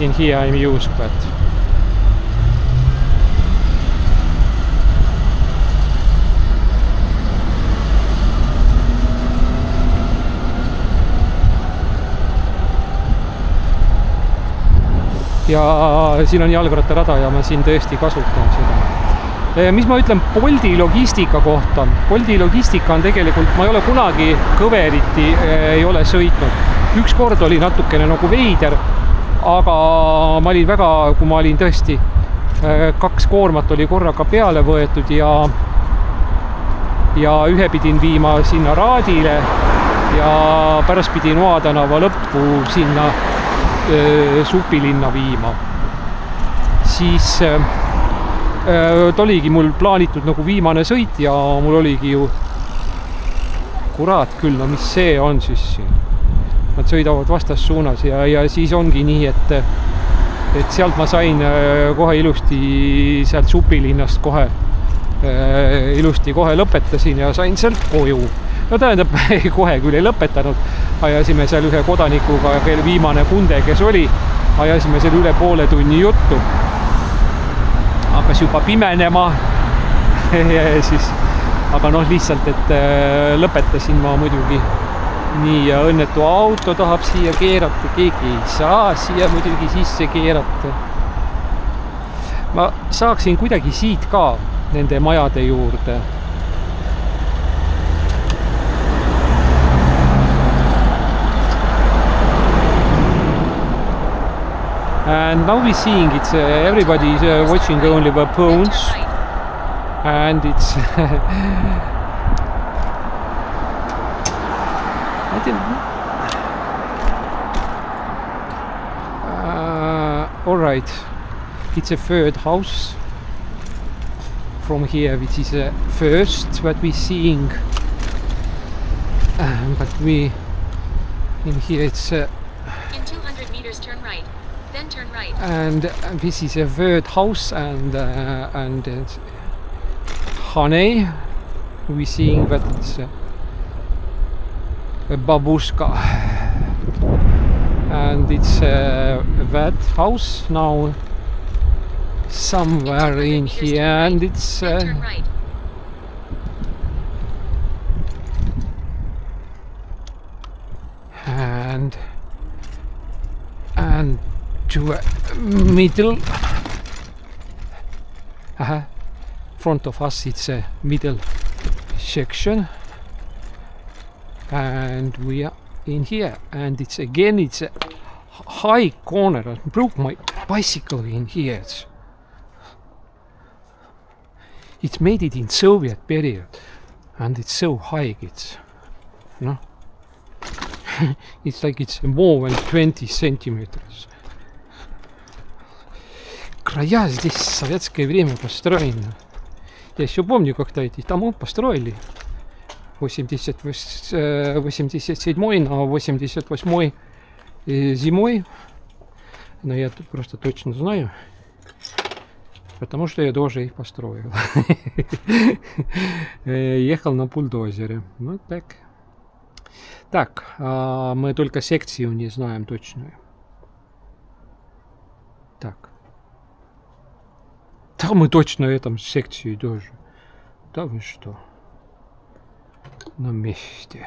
in here I'm used that. Ja siin on jalgrattarada ja ma siin tõesti kasutan seda. Mis ma ütlen Bolti logistika kohta? Bolti logistika on tegelikult, ma ei ole kunagi kõveriti ei ole sõitnud. Üks kord oli natukene nagu veider, aga ma olin väga, kui ma olin tõesti 2 koormat oli korraga peale võetud ja ühe pidin viima sinna Raadile ja pärast pidin Oa tänava lõppu sinna Supilinna viima. Siis oligi mul plaanitud nagu viimane sõit ja mul oligi ju kurat küll, no mis see on siis siin. Nad sõidavad vastassuunas ja siis ongi nii, et sealt ma sain kohe ilusti sealt Supilinnast kohe ilusti kohe lõpetasin ja sain sealt koju. No tähendab, kohe küll ei lõpetanud. Ajasime seal ühe kodanikuga, kel viimane kunde, kes oli. Ajasime seal üle poole tunni juttu. Hakkas juba pimenema. Siis, aga noh, lihtsalt, et lõpetasin ma muidugi nii ja õnnetu auto tahab siia keerata. Keegi ei saa siia muidugi sisse keerata. Ma saaksin kuidagi siit ka nende majade juurde. And now we're seeing it's everybody is watching only the phones and it's I think all right, it's a third house from here, which is first what we're seeing, but we in here it's in 200 meters turn right. Then turn right. And this is a third house and honey. We're seeing that it's a babushka. And it's that house now somewhere in here and it's turn right. and to middle front of us it's a middle section and we are in here and it's again it's a high corner. I broke my bicycle in here. It's made it in Soviet period and it's so high, it's no it's like it's more than 20 centimeters. Края здесь в советское время построены. Я еще помню, когда эти дома построили 87-й на 88-й зимой. Но я просто точно знаю, потому что я тоже их построил. Ехал на бульдозере. Вот так. Так, мы только секцию не знаем точную. Так. Да, мы точно эту секцию тоже. Да вы что? На месте.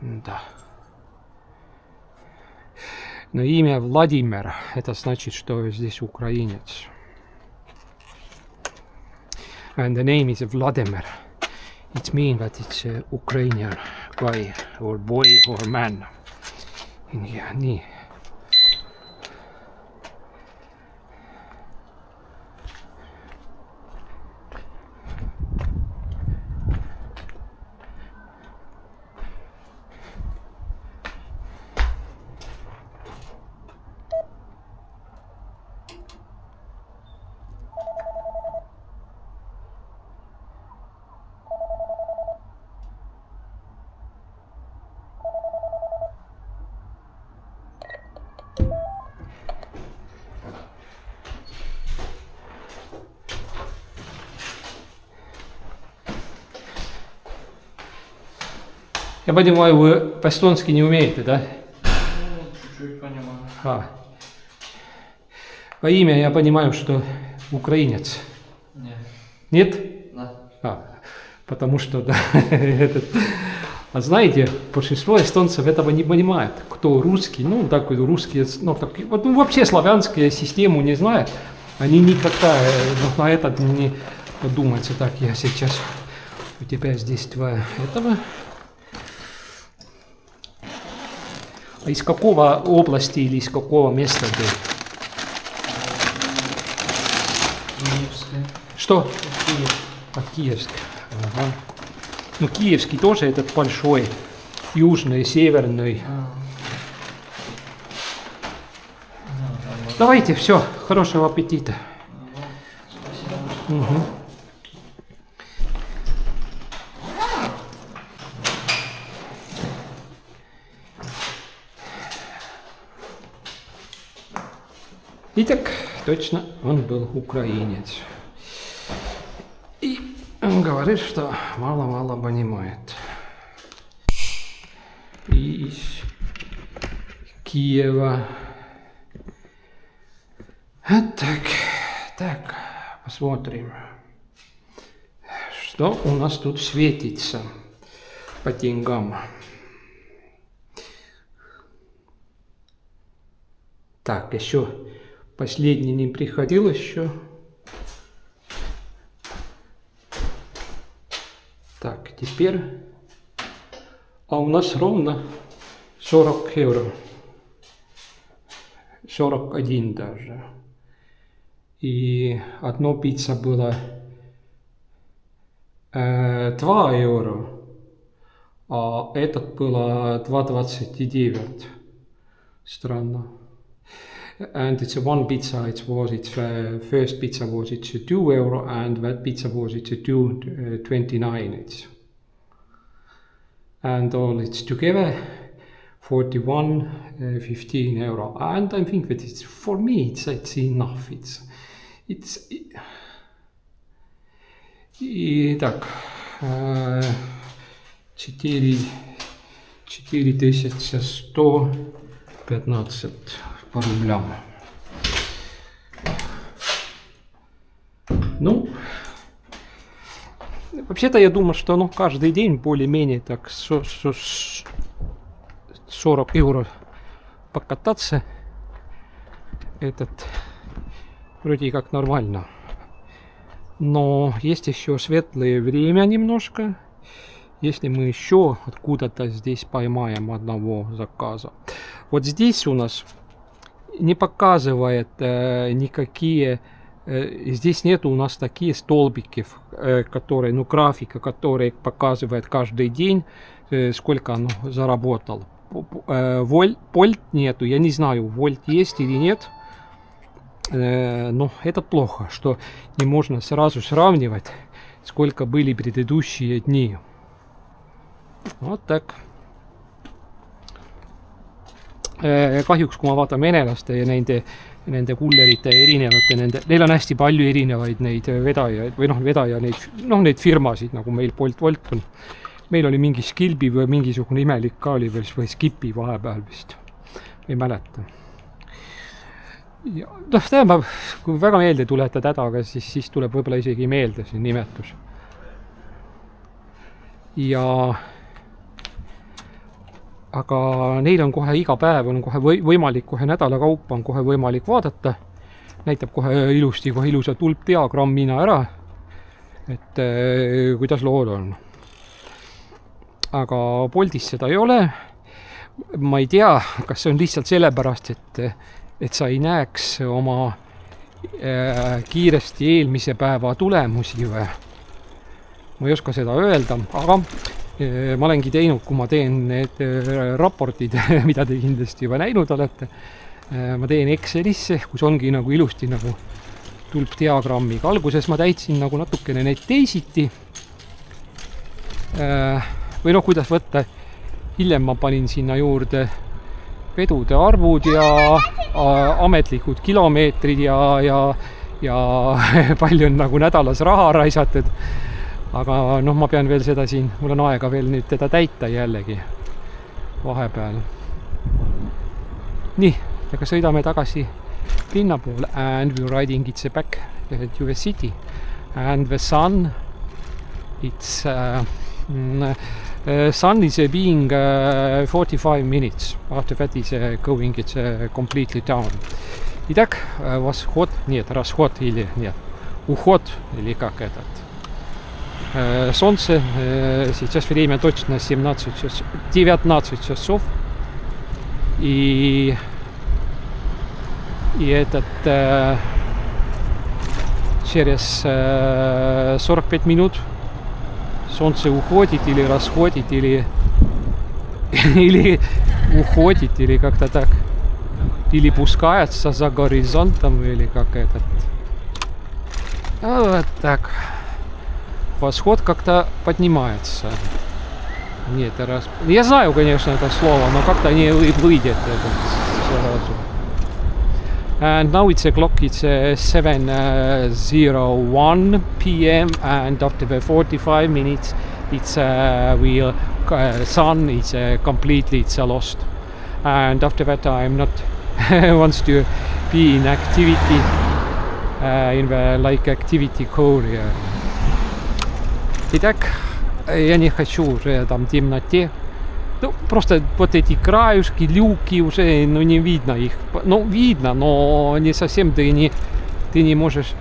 Да. Но имя Владимир, это значит, что здесь украинец. And the name is Vladimir. It means that it's a Ukrainian guy or boy or man. In here, nii. Я понимаю, вы по-эстонски не умеете, да? Ну, чуть-чуть понимаю. По имя я понимаю, что украинец. Нет. Нет? Да. Потому что, да, А знаете, большинство эстонцев этого не понимает. Кто русский, ну, такой русский, ну, так, вот, ну, вообще славянскую систему не знает. Они никогда на это не подумаются. Так, я сейчас у тебя здесь два этого. А из какого области или из какого места ты? Киевская. Что? Киев. Киевск. Ага. Ну, киевский тоже этот большой, южный, северный. Давайте, все, хорошего аппетита. Спасибо. Угу. Итак, точно, он был украинец. И он говорит, что мало-мало понимает. И из Киева. Так, посмотрим, что у нас тут светится по деньгам. Так, еще последний не приходил еще. Так, теперь, а у нас ровно 40 евро, 41 даже. И одно пицца было 2 евро, а этот было 2,29. Странно. And it's one pizza, first pizza was 2 euro and that pizza was 2.29. And all it's together 41.15 euro. And I think that it's, for me it's enough. Итак, 4115 по рублям. Ну, вообще-то я думаю, что ну, каждый день более-менее так 40 евро покататься, этот вроде как нормально. Но есть еще светлое время немножко. Если мы еще откуда-то здесь поймаем одного заказа. Вот здесь у нас не показывает никакие, здесь нет у нас такие столбики, которые, ну, графика, который показывает каждый день, сколько оно заработал. Вольт нету, я не знаю, вольт есть или нет, но это плохо, что не можно сразу сравнивать, сколько были предыдущие дни. Вот так. Kahjuks, kui ma vaatan venelaste ja nende kullerite erinevate, neil on hästi palju erinevaid neid vedajaid või neid firmasid, nagu meil Bolt on. Meil oli mingi Skilbi või mingisugune imelik ka oli veel või Skipi vahepeal vist. Ei mäleta. Ja, tähendab, kui väga meelde tuletad hädaga, siis tuleb võib-olla isegi meelde see nimetus. Ja aga neil on kohe iga päev, on kohe võimalik, kohe nädala kaupa on kohe võimalik vaadata. Näitab kohe ilusti, kohe ilusa tulpdiagrammina ära, et kuidas lood on. Aga Boltis seda ei ole. Ma ei tea, kas see on lihtsalt sellepärast, et sa ei näeks oma kiiresti eelmise päeva tulemusi või. Ma ei oska seda öelda, aga ma olengi teinud, kui ma teen need raportid, mida te kindlasti juba näinud olete. Ma teen Excelisse, kus ongi nagu ilusti nagu tulpdiagrammiga. Alguses ma täitsin nagu natukene neid teisiti. Või noh, kuidas võtta. Hiljem ma panin sinna juurde vedude arvud ja ametlikud kilomeetrid ja palju on nagu nädalas raha raisatud. aga noh, ma pean veel seda siin, mul on aega veel nüüd teda täita jällegi vahepeal. nii, aga sõidame tagasi linna poole and we are riding it's back to the city and the sun it's sun is being 45 minutes after that is going it's completely down. Итак, восход, нет, расход или нет, уход или как этот. Солнце, сейчас время точно 19 часов. И этот через 45 минут солнце уходит или расходит, или уходит, или как-то так. Или пускается за горизонтом, или как этот. Вот так. Восход как-то поднимается. Нет, раз. Я знаю, конечно, это слово, но как-то не выйдет это сразу. And now it's a clock, it's 7:01 p.m. and after the 45 minutes it's sun is completely it's lost. And after that I'm not wants to be in activity in the like activity core. Итак, я не хочу уже там в темноте. Ну, просто вот эти краюшки, люки уже, ну, не видно их. Ну, видно, но не совсем ты не можешь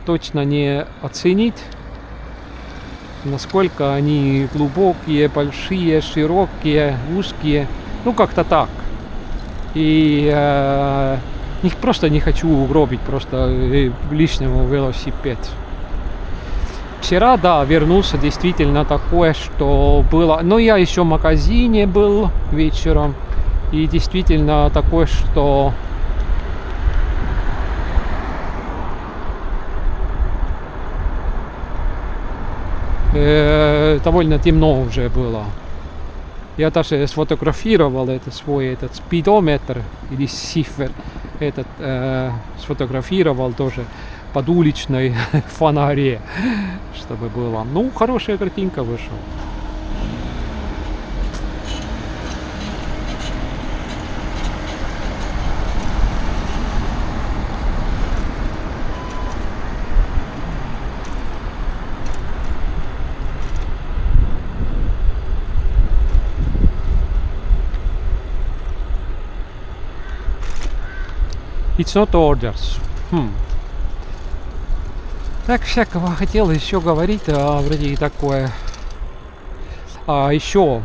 точно не оценить, насколько они глубокие, большие, широкие, узкие. Ну, как-то так. И просто не хочу угробить просто лишнего велосипед. Вчера, да, вернулся действительно такое, что было... Ну, я еще в магазине был вечером. И действительно такое, что... довольно темно уже было. Я даже сфотографировал свой спидометр или цифр. Сфотографировал тоже под уличной фонаре, чтобы было. Ну, хорошая картинка вышла. It's not orders. Так, всякого хотел еще говорить, вроде и такое. Еще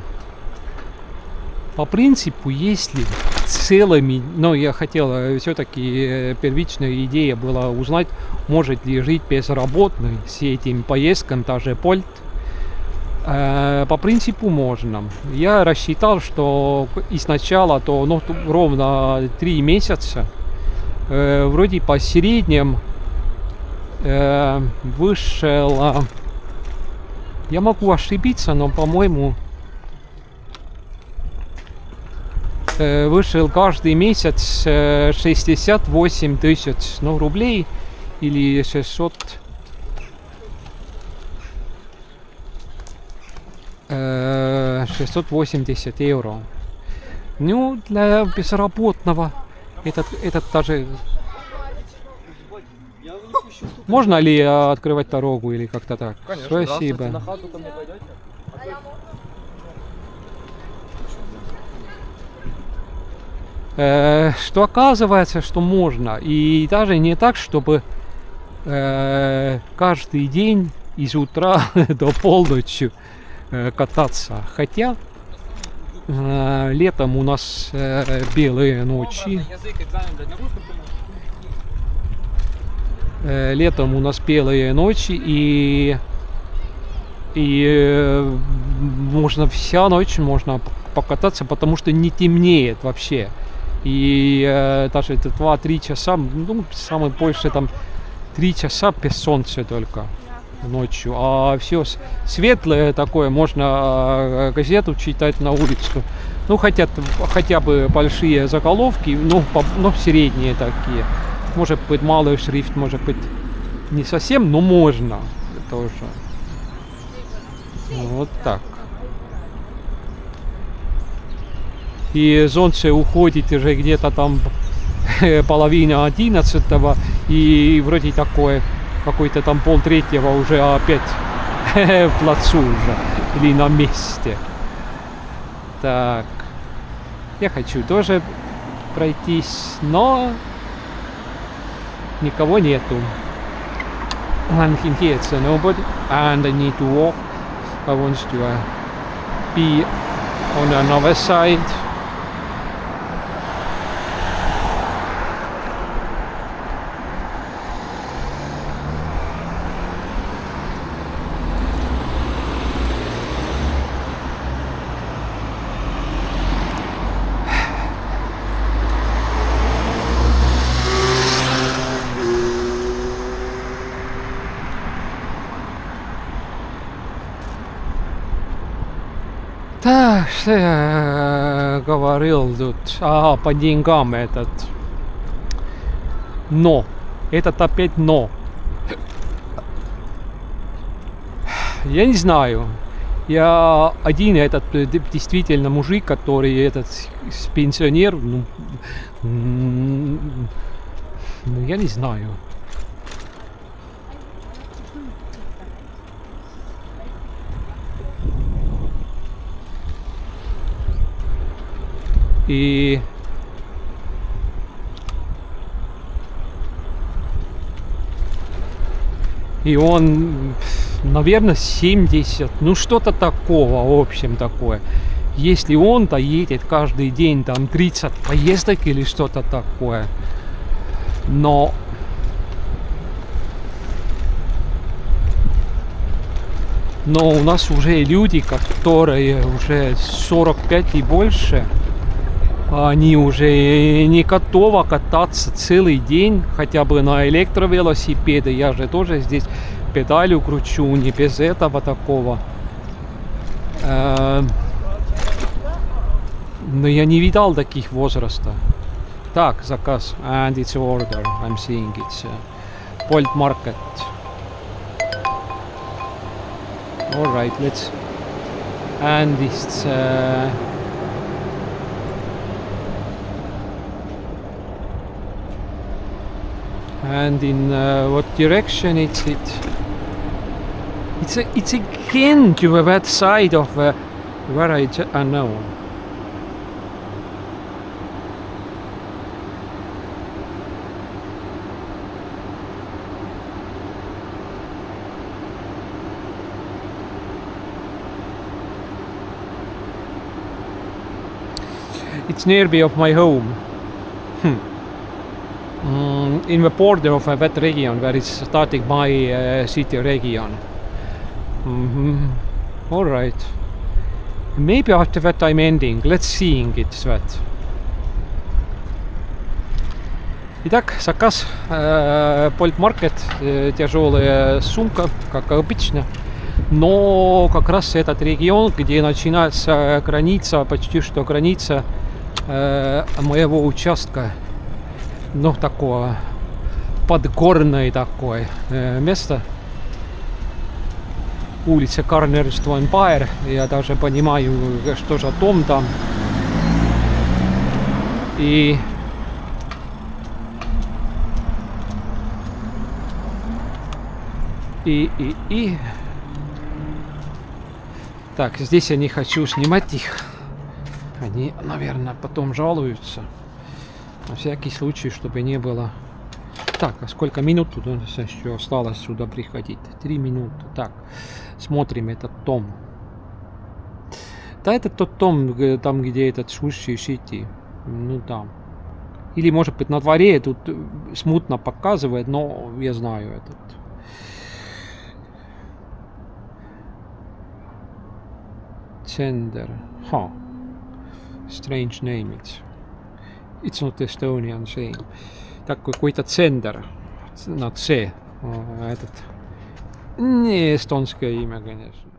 по принципу, если целыми, но я хотел все-таки первичная идея была узнать, может ли жить безработный с этим поездком, даже Bolt. По принципу можно. Я рассчитал, что и сначала то ровно 3 месяца. Вроде по среднем вышел, я могу ошибиться, но по-моему вышел каждый месяц 68 тысяч рублей или 680 евро. Ну, для безработного этот даже... Можно ли открывать дорогу или как-то так? Конечно. Спасибо. На хату ко мне пойдете? Что оказывается, что можно. И даже не так, чтобы каждый день из утра до полночи кататься. Хотя летом у нас белые ночи. Летом у нас белые ночи, и можно вся ночь можно покататься, потому что не темнеет вообще. И даже это 2-3 часа, ну, самое больше там 3 часа без солнца только ночью. А все светлое такое, можно газету читать на улицу. Ну, хотя бы большие заголовки, ну, средние такие. Может быть, малый шрифт, может быть, не совсем, но можно тоже. Вот так. И солнце уходит уже где-то там половина 11-го, и вроде такое, какой-то там 2:30 уже опять в плацу уже, или на месте. Так, я хочу тоже пройтись, но никого нету. And here it's nobody, and I need to walk. I want to be on another side. Так, что я говорил тут? Ага, по деньгам этот. Но. Этот опять но. Я не знаю. Я один этот действительно мужик, который этот пенсионер. Ну, я не знаю. И он, наверное, 70, ну что-то такого, в общем, такое. Если он-то едет каждый день там 30 поездок или что-то такое, но у нас уже люди, которые уже 45 и больше, они уже не готовы кататься целый день, хотя бы на электровелосипеде. Я же тоже здесь педалью кручу, не без этого такого. Но я не видал таких возраста. Так, заказ. And it's order. I'm seeing it. Bolt Market. Alright, let's. And it's. And in what direction it's it? It's again to that side of where I know. It's nearby of my home. In the border of that region where it's starting my city region. All right. Maybe after that I'm ending. Let's seeing it that. Итак, заказ Bolt Market, тяжелая сумка, как обычно. Но как раз этот регион, где начинается граница, почти что граница моего участка. Ну, такое подгорное такое место. Улица Карнерстван-Пайр. Я даже понимаю, что за дом там. И так, здесь я не хочу снимать их. Они, наверное, потом жалуются. На всякий случай, чтобы не было. Так, а сколько минут тут у нас еще осталось сюда приходить? 3 минуты. Так, смотрим этот том. Да, это тот том, там, где этот Sushi City. Ну, там. Или, может быть, на дворе тут смутно показывает, но я знаю этот. Sender. Huh. Strange name it. It's not Estonian same. Так, какой-то центр. На C. Этот. Не эстонское имя, конечно.